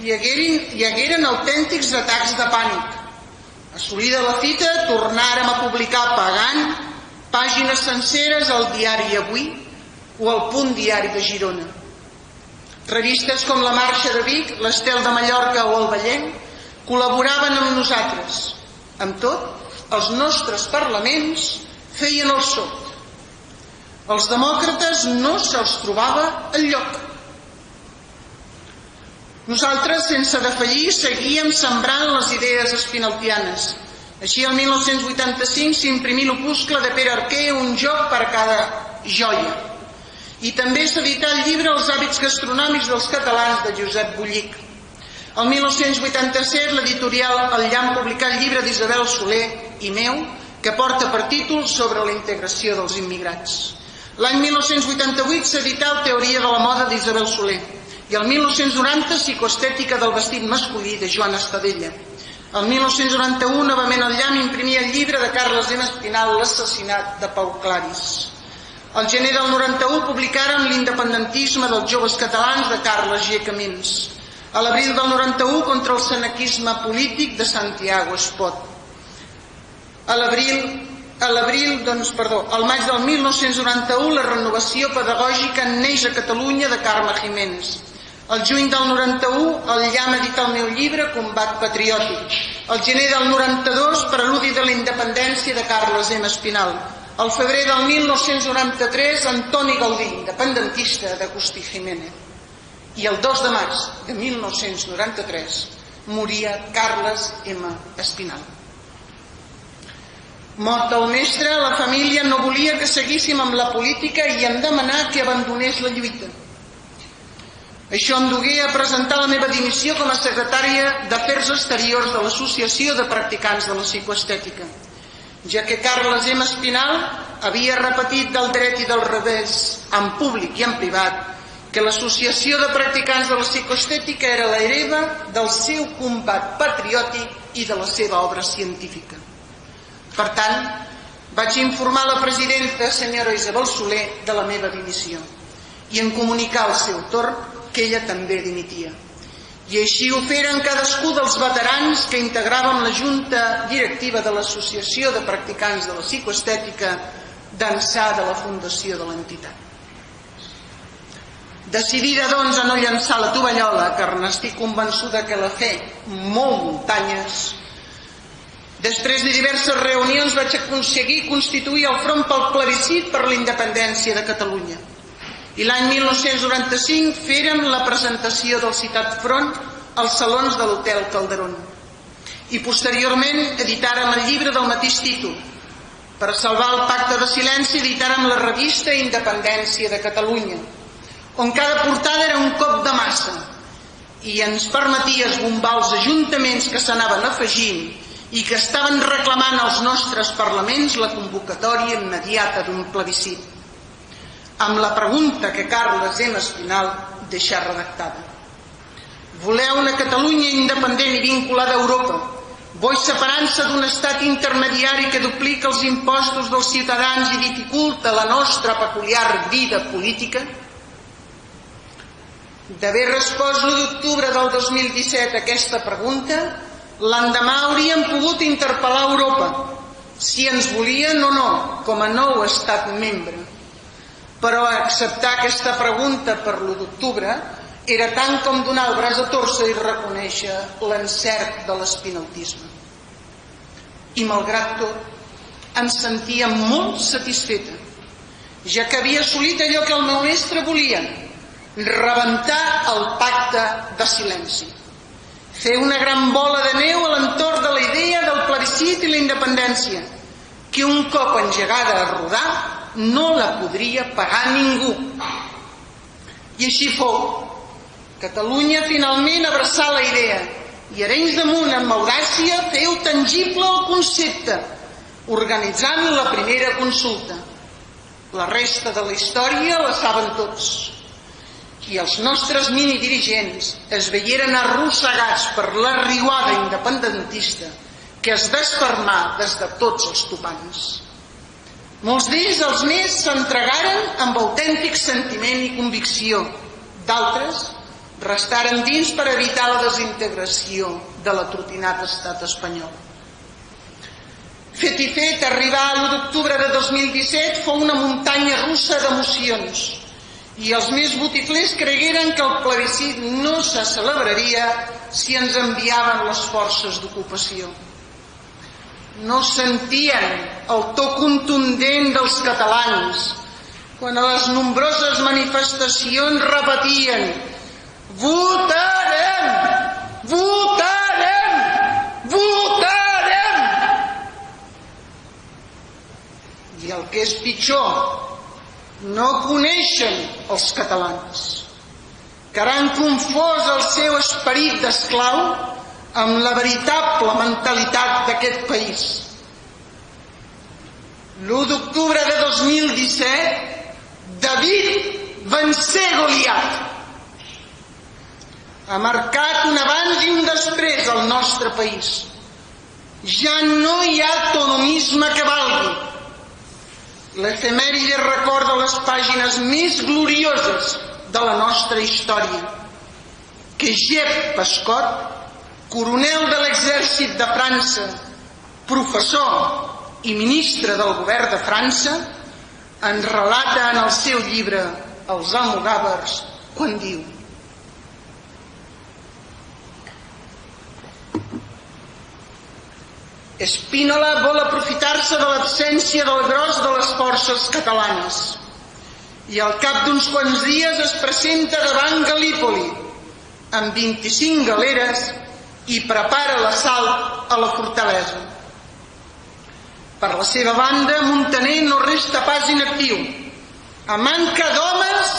Hi hagueren autèntics atacs de pànic. Assolida la fita, tornàrem a publicar pagant pàgines senceres al diari Avui o al Punt Diari de Girona. Revistes com La Marxa de Vic, l'Estel de Mallorca o el Vallenc col·laboraven amb nosaltres. Amb tot, els nostres parlaments feien el sot. Els demòcrates no se'ls trobava enlloc. Nosaltres, sense defallir, seguíem sembrant les idees espinaltianes. Així, el 1985 s'imprimí l'opuscle de Pere Arquer, Un joc per a cada joia. I també s'edità el llibre Els hàbits gastronòmics dels catalans, de Josep Bullic. El 1987 l'editorial El Llamp publicà el llibre d'Isabel Soler i meu, que porta per títol Sobre la integració dels immigrants. L'any 1988 s'edità el Teoria de la moda d'Isabel Soler i el 1990 Psicoestètica del vestit masculí de Joan Estadella. El 1991 novament el Llamp imprimia el llibre de Carles M. Espinal, L'assassinat de Pau Claris. Al gener del 91 publicaren L'independentisme dels joves catalans de Carles G. Camins. A l'abril del 91 contra el senequisme polític de Santiago Espot. Al maig del 1991 la renovació pedagògica neix a Catalunya de Carme Jiménez. Al juny del 91 el Llamp edita el meu llibre Combat Patriòtic. Al gener del 92 Preludi de la independència de Carles M. Espinal. Al febrer del 1993 Antoni Gaudí, independentista d'Agustí Jiménez. I el 2 de maig de 1993 moria Carles M. Espinal. Mort el mestre, la família no volia que seguíssim amb la política i em demanà que abandonés la lluita. Això em dugué a presentar la meva dimissió com a secretària d'Afers Exteriors de l'Associació de Practicants de la Psicoestètica, ja que Carles M. Espinal havia repetit del dret i del revés, en públic i en privat, que l'Associació de Practicants de la Psicoestètica era l'hereva del seu combat patriòtic i de la seva obra científica. Per tant, vaig informar la presidenta, senyora Isabel Soler, de la meva dimissió i en comunicar al seu torn que ella també dimitia. I així ho feren cadascú dels veterans que integràvem la junta directiva de l'Associació de Practicants de la Psicoestètica d'ençà de la fundació de l'entitat. Decidida, doncs, a no llançar la tovallola, car n'estic convençuda que la fe mou muntanyes, després de diverses reunions vaig aconseguir constituir el Front pel Plebiscit per la Independència de Catalunya. I l'any 1995 feren la presentació del citat front als salons de l'Hotel Calderón. I posteriorment editàrem el llibre del mateix títol. Per salvar el pacte de silenci editàrem la revista Independència de Catalunya, on cada portada era un cop de massa i ens permetia esbombar els ajuntaments que s'anaven afegint i que estaven reclamant als nostres parlaments la convocatòria immediata d'un plebiscit, amb la pregunta que Carles M. Espinal deixà redactada. Voleu una Catalunya independent i vinculada a Europa? Voi separant-se d'un estat intermediari que duplica els impostos dels ciutadans i dificulta la nostra peculiar vida política? D'haver respost l'1 d'octubre del 2017 a aquesta pregunta, l'endemà hauríem pogut interpel·lar Europa, si ens volien o no, com a nou estat membre. Però acceptar aquesta pregunta per l'1 d'octubre era tant com donar el braç a torça i reconèixer l'encert de l'espinautisme. I malgrat tot, em sentia molt satisfeta, ja que havia assolit allò que el meu mestre volia, rebentar el pacte de silenci, fer una gran bola de neu a l'entorn de la idea del plebiscit i la independència, que un cop engegada a rodar no la podria pagar ningú. I així fou. Catalunya finalment abraçà la idea i Arenys de Munt, amb audàcia, feu tangible el concepte, organitzant la primera consulta. La resta de la història la saben tots. I els nostres minidirigents es veieren arrossegats per la riuada independentista que es desfermà des de tots els topants. Molts d'ells, els més, s'entregaren amb autèntic sentiment i convicció. D'altres restaren dins per evitar la desintegració de l'atrotinat estat espanyol. Fet i fet, arribar a l'1 d'octubre de 2017 fou una muntanya russa d'emocions i els més botiflers cregueren que el plebiscit no se celebraria si ens enviaven les forces d'ocupació. No sentien el to contundent dels catalans quan a les nombroses manifestacions repetien: votarem, votarem, votarem. I el que és pitjor, no coneixen els catalans, que han confós el seu esperit d'esclau amb la veritable mentalitat d'aquest país. L'1 d'octubre de 2017, David vencé Goliat. Ha marcat un abans i un després al nostre país. Ja no hi ha autonomisme que valgui. L'efemèride recorda les pàgines més glorioses de la nostra història, que Jep Pescot, coronel de l'exèrcit de França, professor i ministre del govern de França, ens relata en el seu llibre Els Almogàvers quan diu: Spínola vol aprofitar-se de l'absència del gros de les forces catalanes i al cap d'uns quants dies es presenta davant Galípoli amb 25 galeres i prepara l'assalt a la fortalesa. Per la seva banda, Muntaner no resta pas inactiu. A manca d'homes,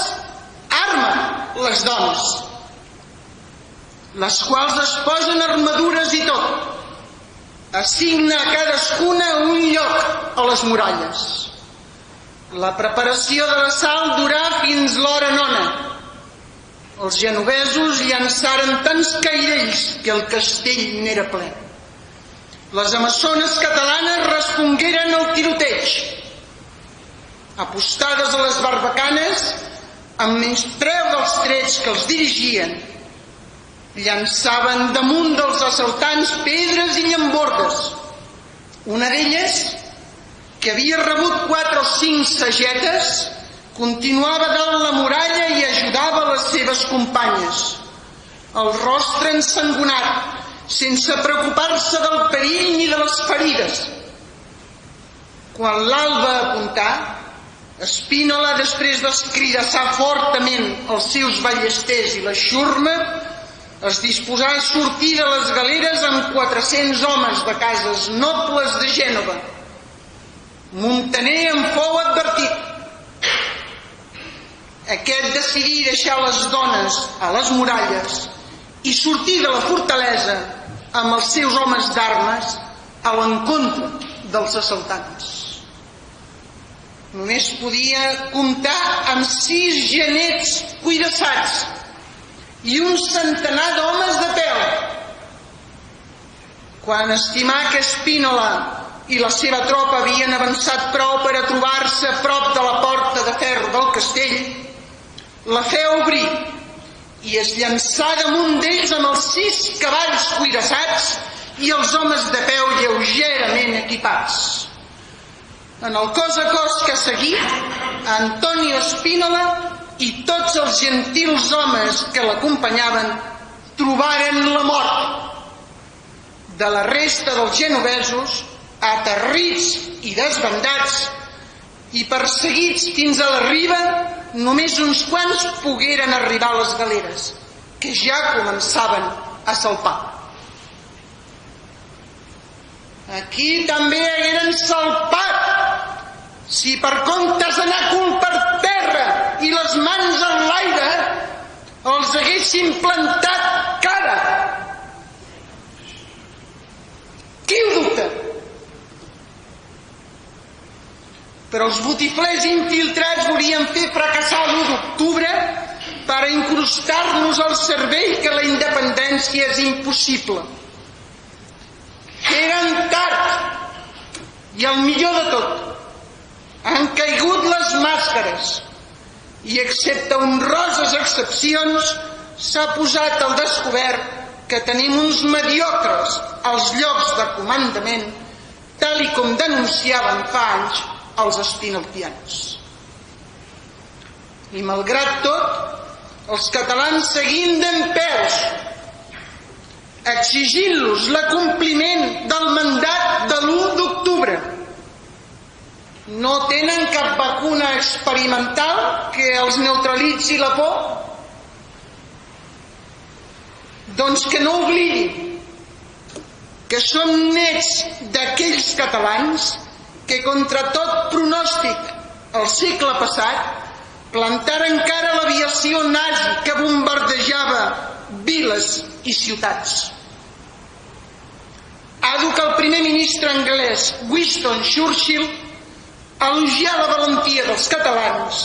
arma les dones, les quals es posen armadures i tot. Assigna a cadascuna un lloc a les muralles. La preparació de l'assalt durà fins l'hora 9. Els genovesos llançaren tants cairells que el castell n'era ple. Les amazones catalanes respongueren al tiroteig. Apostades a les barbacanes, amb menyspreu dels trets que els dirigien, Llançaven damunt dels assaltants pedres i llambordes. Una d'elles, que havia rebut 4 o 5 sagetes, continuava dalt la muralla i ajudava les seves companyes, el rostre ensangonat, sense preocupar-se del perill ni de les ferides. Quan l'alba apuntà, Spínola, després d'escridassar fortament els seus ballesters i la xurma, es disposà a sortir de les galeres amb 400 homes de cases nobles de Gènova. Muntaner en fou advertit. Aquest decidí deixar les dones a les muralles i sortir de la fortalesa amb els seus homes d'armes a l'encontre dels assaltants. Només podia comptar amb 6 genets cuirassats i un centenar d'homes de peu. Quan estimà que Spínola i la seva tropa havien avançat prou per a trobar-se a prop de la porta de ferro del castell, la feu obrir i es llançà damunt d'ells amb els 6 cavalls cuirassats i els homes de peu lleugerament equipats. En el cos a cos que seguí, Antonio Spínola i tots els gentils homes que l'acompanyaven trobaren la mort. De la resta dels genovesos, aterrits i desbandats i perseguits fins a la riba, només uns quants pogueren arribar a les galeres, que ja començaven a salpar. Aquí també hagueren salpat, si per comptes d'anar cul per terra i les mans en l'aire, els haguessin plantat cara. Qui ho dubta? Però els botiflers infiltrats volien fer fracassar l'1 d'octubre per incrustar-nos al cervell que la independència és impossible. Eren tard, i el millor de tot, han caigut les màscares i, excepte honroses excepcions, s'ha posat al descobert que tenim uns mediocres als llocs de comandament, tal i com denunciaven fa anys els espinaltians. I malgrat tot, els catalans seguint dempeus, exigint-los l'acompliment del mandat de l'1 d'octubre. No tenen cap vacuna experimental que els neutralitzi la por? Doncs que no oblidin que són nets d'aquells catalans que contra tot pronòstic el segle passat plantaren cara a l'aviació nazi que bombardejava viles i ciutats. Ha dut que el primer ministre anglès Winston Churchill elogiar la valentia dels catalans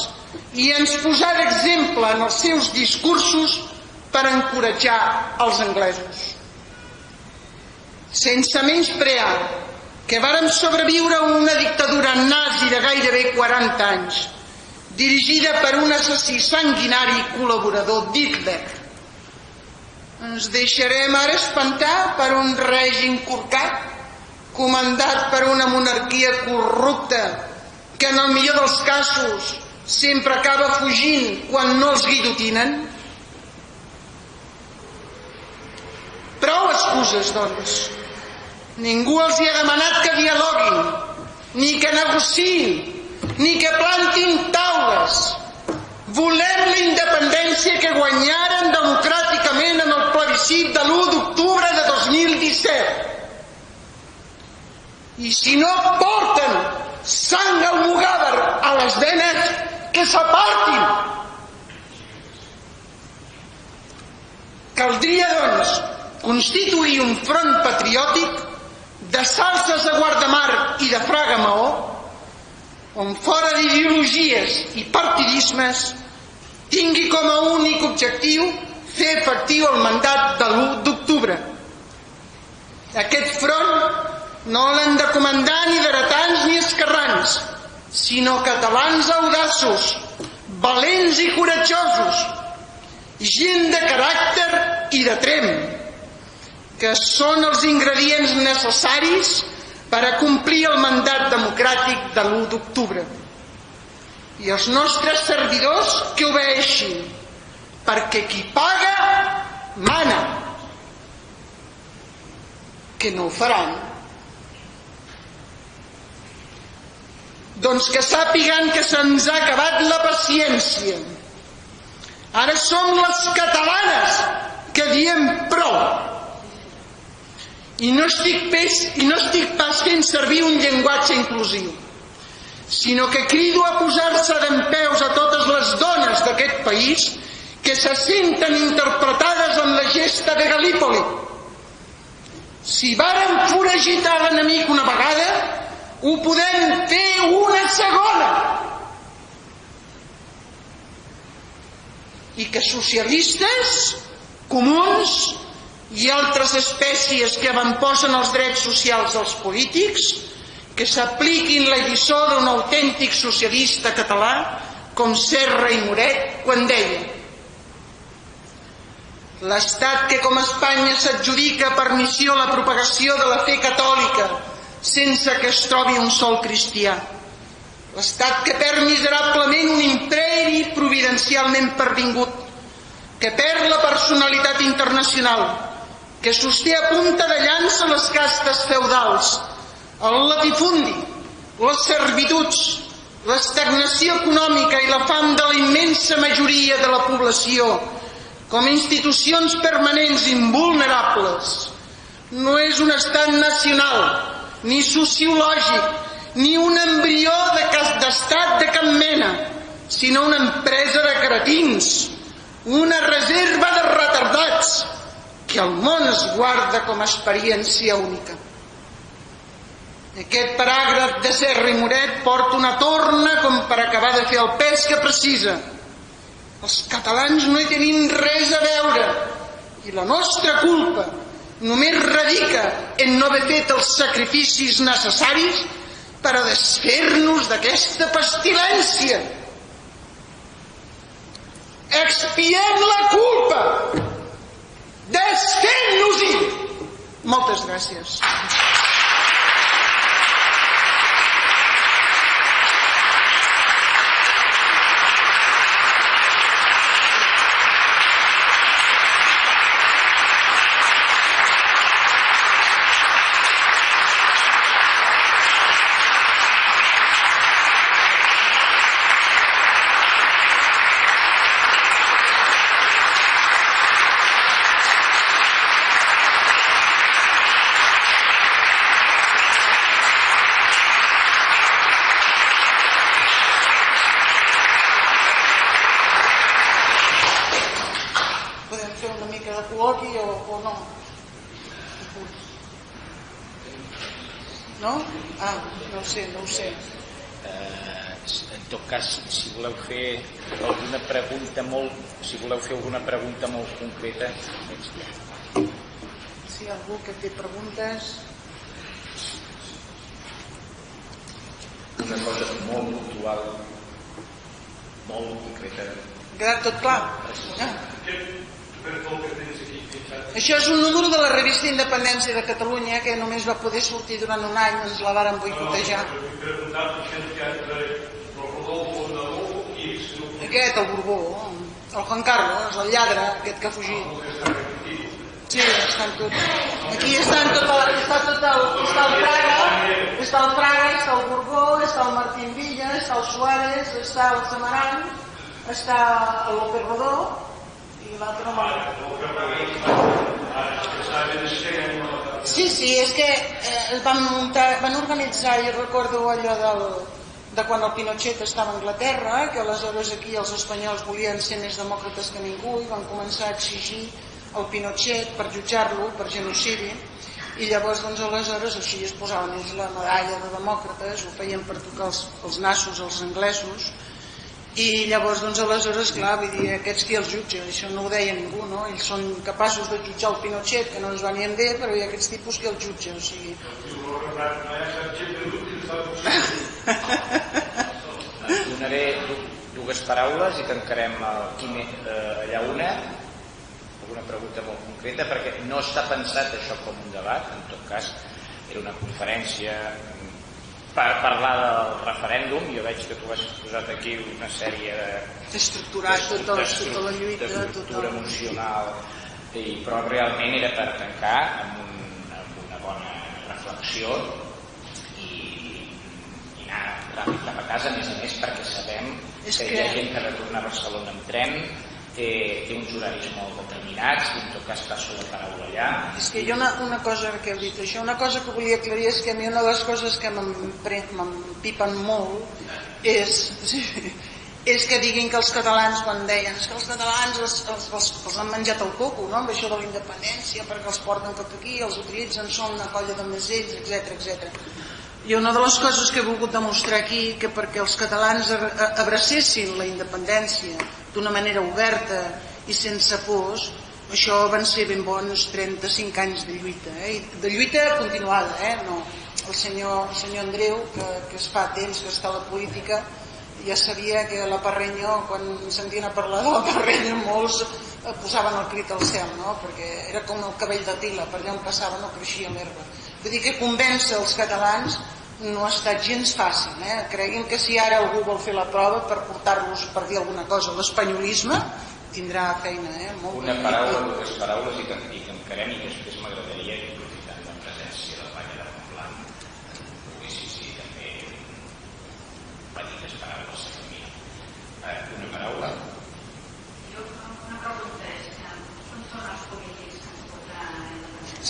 i ens posar d'exemple en els seus discursos per encoratjar els anglesos. Sense menysprear que vàrem sobreviure a una dictadura nazi de gairebé 40 anys, dirigida per un assassí sanguinari i col·laborador d'Hitler. Ens deixarem ara espantar per un règim corcat, comandat per una monarquia corrupta, que en el millor dels casos sempre acaba fugint quan no els guillotinen? Prou excuses, doncs. Ningú els hi ha demanat que dialoguin, ni que negociïn, ni que plantin taules. Volem la independència que guanyaren democràticament en el plebiscit de l'1 d'octubre de 2017. I si no porten sang almogàver a les venes, que s'apartin. Caldria, doncs, constituir un front patriòtic de salses de guardamar i de fraga Maó, on fora d'ideologies i partidismes tingui com a únic objectiu fer efectiu el mandat de l'1 d'octubre. Aquest front no l'han de comandar ni dretans ni esquerrans, sinó catalans audaços, valents i coratjosos, gent de caràcter i de tremp, que són els ingredients necessaris per a complir el mandat democràtic de l'1 d'octubre. I els nostres servidors que obeeixin, perquè qui paga mana. Que no ho faran. Doncs que sàpiguen que se'ns ha acabat la paciència. Ara som les catalanes que diem prou. I no estic pas fent servir un llenguatge inclusiu, sinó que crido a posar-se dempeus a totes les dones d'aquest país que se senten interpretades en la gesta de Galípoli. Si vàrem foragitar l'enemic una vegada, ho podem fer una segona. I que socialistes, comuns i altres espècies que avantposen els drets socials dels polítics, que s'apliquin la lliçó d'un autèntic socialista català com Serra i Moret quan deia: l'Estat que com Espanya s'adjudica per missió la propagació de la fe catòlica sense que es trobi un sol cristià, l'Estat que perd miserablement un imperi providencialment pervingut, que perd la personalitat internacional, que sosté a punta de llança les castes feudals, el latifundi, les servituds, l'estagnació econòmica i la fam de la immensa majoria de la població com institucions permanents invulnerables, no és un estat nacional, ni sociològic, ni un embrió d'estat de cap mena, sinó una empresa de cretins, una reserva de retardats que el món es guarda com a experiència única. Aquest paràgraf de Serra i Moret porta una torna com per acabar de fer el pes que precisa. Els catalans no hi tenim res a veure i la nostra culpa només radica en no haver fet els sacrificis necessaris per a desfer-nos d'aquesta pestilència. Expiem la culpa! Desfem-nos-hi! Moltes gràcies. No ho sé. En tot cas, si voleu fer alguna pregunta molt concreta, si algú que té preguntes. Una cosa molt puntual, molt concreta. Ha quedat tot clar? Això és un número de la revista Independència de Catalunya que només va poder sortir durant un any, ens la varen boicotejar. Aquest, el Borbó, el Juan Carlos, el lladre, aquest que ha fugit. Sí, estan tots. Aquí estan està el Fraga, està el Borbó, està el Martín Villa, està el Suárez, està el Samaran, està el López Rodó i l'altre no Sí, és que van organitzar, jo recordo allò de quan el Pinochet estava a Anglaterra, que aleshores aquí els espanyols volien ser més demòcrates que ningú i van començar a exigir el Pinochet per jutjar-lo per genocidi i llavors aleshores així es posaven ells la medalla de demòcrates, ho feien per tocar els nassos als anglesos i llavors aleshores, clar, vull dir, aquests qui els jutgen, això no ho deia ningú, no? Ells són capaços de jutjar el Pinochet, que no ens venien bé, però hi ha aquests tipus que el jutgen, o sigui... dues paraules i tancarem allà alguna pregunta molt concreta, perquè no està pensat això com un debat, en tot cas era una conferència per parlar del referèndum. Jo veig que tu has posat aquí una sèrie d'estructurar tota la lluita, d'estructura emocional, però realment era per tancar amb una bona reflexió i anar ràpid cap a casa, a més perquè sabem que hi ha gent que retorna a Barcelona en tren, té uns horaris molt determinats, i en tot cas passo la paraula allà. És que jo una cosa que heu dit això, una cosa que volia aclarir és que a mi una de les coses que m'empipen molt és que diguin que els catalans, quan deien que els catalans els han menjat el coco, no? Amb això de la independència, perquè els porten cap aquí, els utilitzen, són una colla de mesells, etc. I una de les coses que he volgut demostrar aquí, que perquè els catalans abracessin la independència d'una manera oberta i sense pors, això van ser ben bons 35 anys de lluita, de lluita continuada, no. El senyor Andreu, que es fa temps que està a la política, ja sabia que la Parreño, quan sentien a parlar de la Parreño, molts posaven el crit al cel, no? Perquè era com el cabell de tila, per allà on passava no creixia l'herba. Vull dir que convèncer els catalans no ha estat gens fàcil, Creguin que si ara algú vol fer la prova per portar-los, per dir alguna cosa, l'espanyolisme, tindrà feina, molt. Una paraula, dues paraules i tancarem, i després m'agradaria que, aprofitant la presència del Valle de Montblanc, poguessis dir també petites paraules a mi. Una paraula. Una pregunta és, on són els polítics que ens portaran?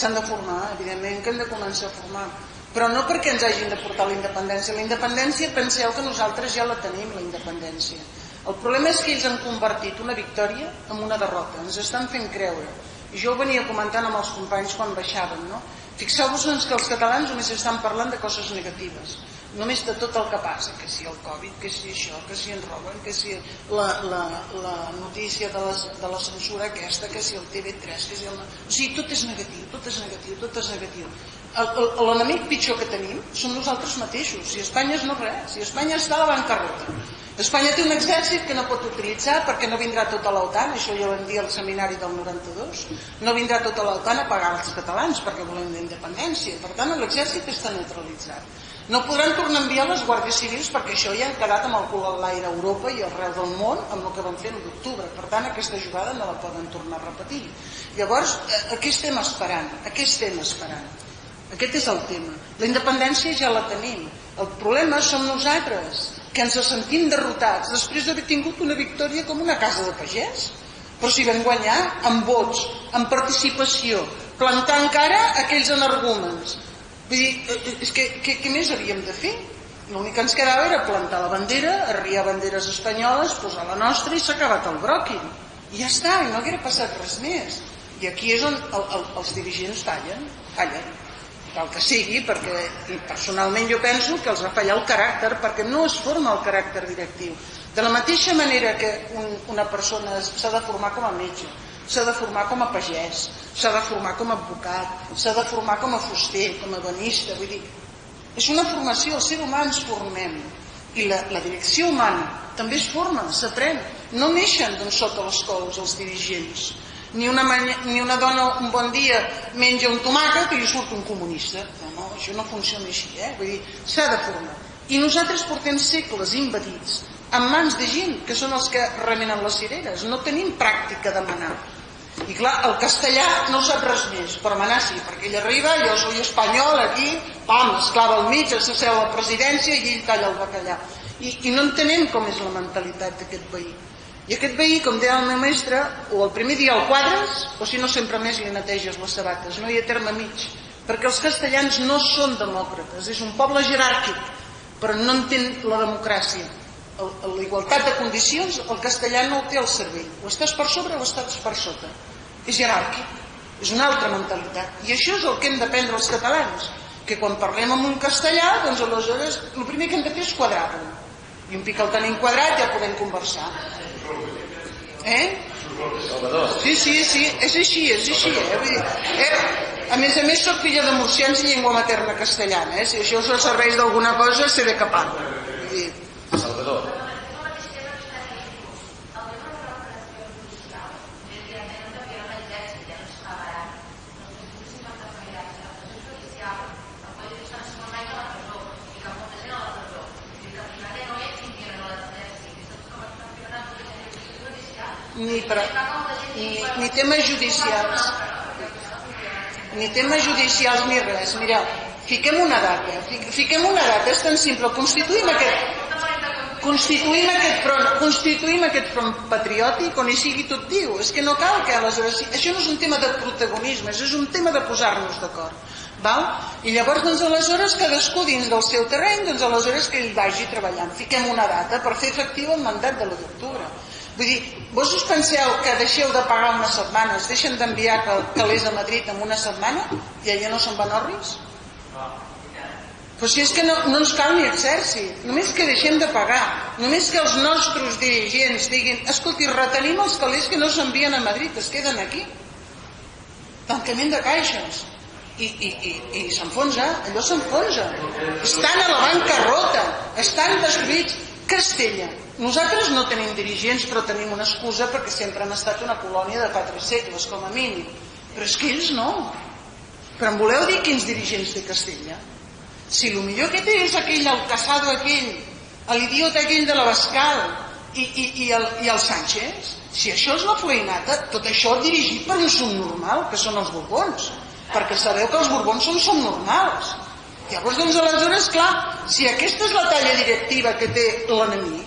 S'han de formar, evidentment que hem de començar a formar, però no perquè ens hagin de portar la independència. La independència, penseu que nosaltres ja la tenim, la independència. El problema és que ells han convertit una victòria en una derrota, ens estan fent creure. I jo ho venia comentant amb els companys quan baixàvem, no? Fixeu-vos que els catalans només estan parlant de coses negatives, només de tot el que passa, que si el Covid, que si això, que si ens roben, que si la notícia de la censura aquesta, que si el TV3, que si el... O sigui, tot és negatiu. L'enemic pitjor que tenim som nosaltres mateixos. Si Espanya és no res, si Espanya està a la bancarrota, Espanya té un exèrcit que no pot utilitzar perquè no vindrà tota l'OTAN, això ja ho vam dir al seminari del 92, no vindrà tota l'OTAN a pagar els catalans perquè volem la independència, per tant l'exèrcit està neutralitzat. No podran tornar a enviar les guàrdies civils perquè això ja han quedat amb el cul a l'aire a Europa i arreu del món amb el que van fer l'octubre. Per tant, aquesta jugada no la poden tornar a repetir. Llavors, què estem esperant? Aquest és el tema. La independència ja la tenim. El problema som nosaltres, que ens sentim derrotats després d'haver tingut una victòria com una casa de pagès. Però si vam guanyar amb vots, amb participació, plantant cara aquells energúmens. Vull dir, és que què més havíem de fer? L'únic que ens quedava era plantar la bandera, arriar banderes espanyoles, posar la nostra i s'ha acabat el bròquil. I ja està, i no haguera passat res més. I aquí és on els dirigents fallen, el que sigui, perquè personalment jo penso que els ha fallat el caràcter, perquè no es forma el caràcter directiu. De la mateixa manera que una persona s'ha de formar com a metge, s'ha de formar com a pagès, s'ha de formar com a advocat, s'ha de formar com a fuster, com a ebenista, vull dir, és una formació, el ser humà ens formem, i la direcció humana també es forma, s'aprèn, no neixen d'on sota les cols els dirigents, ni una dona un bon dia menja un tomàquet i li surt un comunista, no, això no funciona així, vull dir, s'ha de formar, i nosaltres portem segles invadits en mans de gent que són els que remenen les cireres, no tenim pràctica de manar. I clar, el castellà no sap res més, però manar sí, perquè ell arriba, jo soy espanyol aquí, pam, es clava al mig, s'asseu a la presidència i ell talla el bacallà. I no entenem com és la mentalitat d'aquest veí. I aquest veí, com deia el meu mestre, o el primer dia el quadres, o si no sempre més li neteges les sabates, no hi ha terme mig, perquè els castellans no són demòcrates, és un poble jeràrquic, però no entén la democràcia. La igualtat de condicions, el castellà no ho té al cervell, o estàs per sobre o estàs per sota, és jeràrquic, és una altra mentalitat, i això és el que hem d'aprendre els catalans, que quan parlem en un castellà, doncs aleshores el primer que hem de fer és quadrar-lo, i un pic el tenim quadrat ja podem conversar. Sí, és així, vull dir, a més soc filla de murcians i llengua materna castellana, si això us serveix d'alguna cosa sé de què parlo. Salvador. ni temes judicials, ni res. Mireu, fiquem una data, és tan simple, constituïm aquest front patriòtic on hi sigui tot diu. És que no cal que aleshores... Això no és un tema de protagonisme, és un tema de posar-nos d'acord. I llavors, aleshores, cadascú dins del seu terreny, aleshores que ell vagi treballant. Fiquem una data per fer efectiu el mandat de l'1 d'octubre. Vull dir, vos us penseu que deixeu de pagar unes setmanes, deixen d'enviar calés a Madrid en una setmana i allà no se'n van orris? Però si és que no ens cal ni exèrcit, només que deixem de pagar, només que els nostres dirigents diguin, escolti, retenim els calés que no s'envien a Madrid, es queden aquí. Tancament de caixes. I s'enfonsa, allò s'enfonsa. Estan a la bancarrota, estan destruïts. Castella. Nosaltres no tenim dirigents, però tenim una excusa perquè sempre han estat una colònia de 4 segles, com a mínim. Però és que ells no. Però em voleu dir quins dirigents té Castella? Si el millor que té és aquell, el Casado aquell, l'idiota aquell de l'Abascal i el Sánchez, si això és la feinata, tot això dirigit per un subnormal, que són els Borbons, perquè sabeu que els Borbons són subnormals. Llavors, aleshores, clar, si aquesta és la talla directiva que té l'enemic,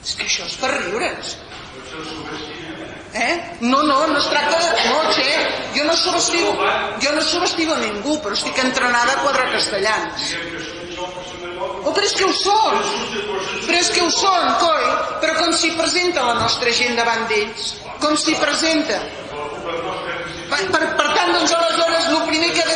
és que això és per riure's. No es tracta de... No, jo no subestimo ningú, però estic entrenada a quadrar castellans. Però és que ho són, coi. Però com s'hi presenta la nostra gent davant d'ells? Com s'hi presenta? Per tant, aleshores, el primer que ha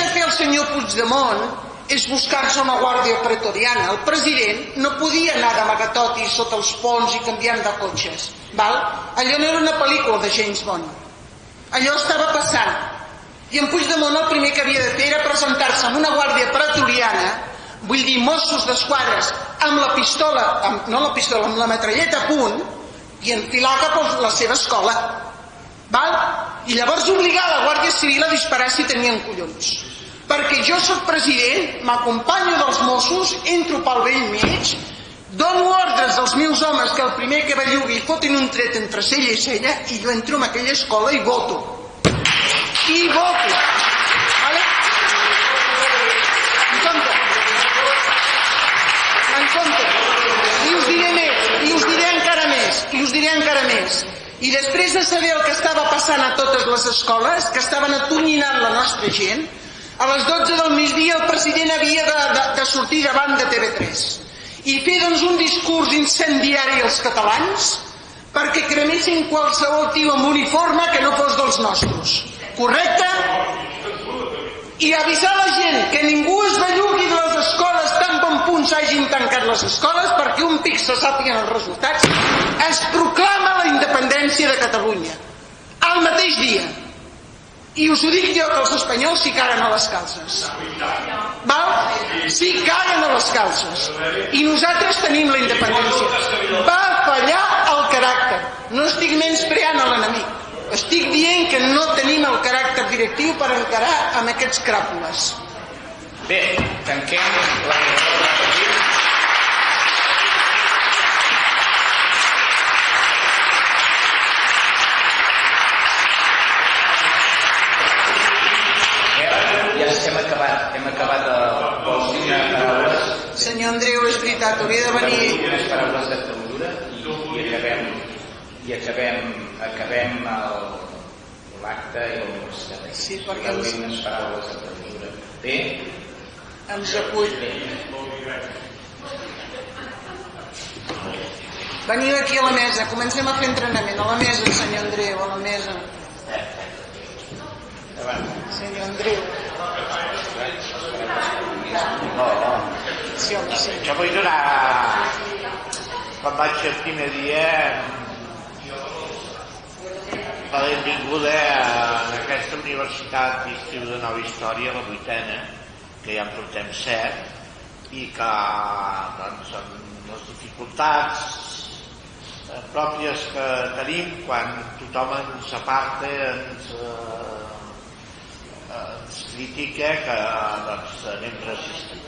de fer el senyor Puigdemont és buscar-se una guàrdia pretoriana. El president no podia anar d'amagatoti sota els ponts i canviant de cotxes. Allò no era una pel·lícula de James Bond. Allò estava passant. I en Puigdemont el primer que havia de fer era presentar-se amb una guàrdia pretoriana, vull dir Mossos d'Esquadra, amb la pistola, amb la metralleta a punt, i enfilar cap a la seva escola. I llavors obligar la Guàrdia Civil a disparar si tenien collons. Perquè jo soc president, m'acompanyo dels Mossos, entro pel vell mig, dono ordres als meus homes que el primer que bellugui fotin un tret entre cella i cella, i jo entro en aquella escola i voto. En compte. I us diré encara més. I després de saber el que estava passant a totes les escoles, que estaven atonyinant la nostra gent, a les 12 del migdia el president havia de sortir davant de TV3 i fer un discurs incendiari als catalans perquè cremessin qualsevol tio amb uniforme que no fos dels nostres. Correcte? I avisar la gent que ningú es bellugui de les escoles tan bon punt s'hagin tancat les escoles perquè un pic se sàpiguen els resultats. Es proclama la independència de Catalunya al mateix dia. I us ho dic jo, que els espanyols s'hi caguen a les calces. S'hi caguen a les calces. I nosaltres tenim la independència. Va fallar el caràcter. No estic menyspreant a l'enemic. Estic dient que no tenim el caràcter directiu per encarar amb aquests cràpules. Bé, tanquem la... Hem acabat vols dir unes paraules... Senyor Andreu, és veritat, hauria de venir... Unes paraules de clausura i acabem l'acte i la universitat. Sí, perquè... Unes paraules de clausura. Bé? Ens acull. Veniu aquí a la mesa, comencem a fer entrenament. A la mesa, senyor Andreu, a la mesa. Senyor Andreu. Sí, home, sí. Jo vull donar, quan vaig el primer dia, la benvinguda a aquesta Universitat d'Estiu de Nova Història, la 8ª, que ja en portem 7, i que, doncs, amb les dificultats pròpies que tenim, quan tothom ens aparta, ens critica, que doncs anem resistint.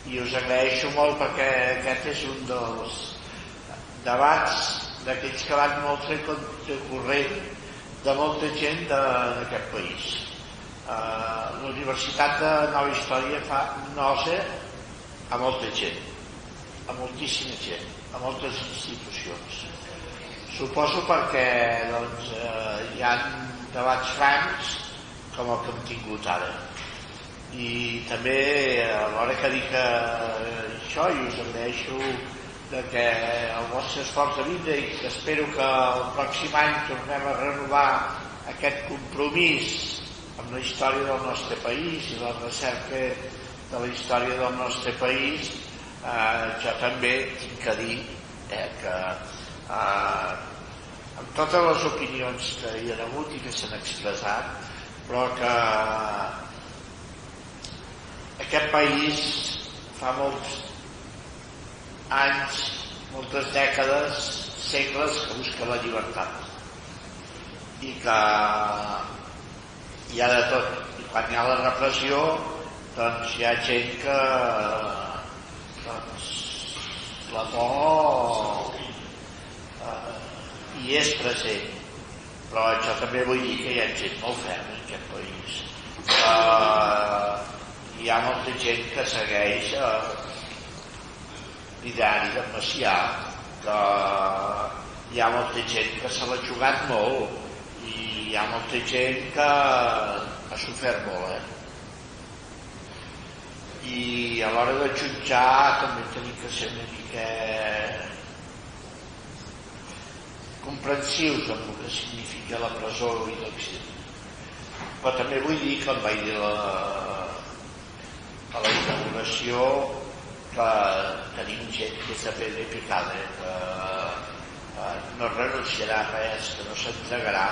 I us agraeixo molt perquè aquest és un dels debats d'aquells que van molt fer corrent de molta gent d'aquest país. La Universitat de Nova Història fa nosa a molta gent, a moltíssima gent, a moltes institucions. Suposo perquè hi ha debats francs com el que hem tingut ara. I també a l'hora que dic això, i us agraeixo que el vostre esforç de vida i que espero que el pròxim any tornem a renovar aquest compromís amb la història del nostre país i la recerca de la història del nostre país. Jo també tinc que dir que amb totes les opinions que hi ha hagut i que s'han expressat, però que aquest país fa molts anys, moltes dècades, segles que busca la llibertat i que hi ha de tot, i quan hi ha la repressió doncs hi ha gent que la por hi és present, però jo també vull dir que hi ha gent molt ferma en aquest país. Hi ha molta gent que segueix l'ideari de Macià, que hi ha molta gent que se l'ha jugat molt i hi ha molta gent que ha sofert molt, i a l'hora de jutjar també tenim que ser una mica comprensius amb el que significa la presó i l'exili. Però també vull dir, com vaig dir a la inauguració, que tenim gent que és de pedra i picada, que no renunciarà a res, que no s'entregarà,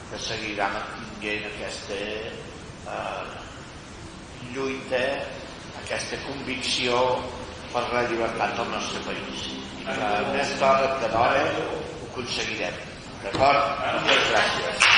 que seguirà mantinguent aquesta lluita, aquesta convicció per la llibertat del nostre país. I que més d'hora que d'hora ho aconseguirem. D'acord? Moltes gràcies.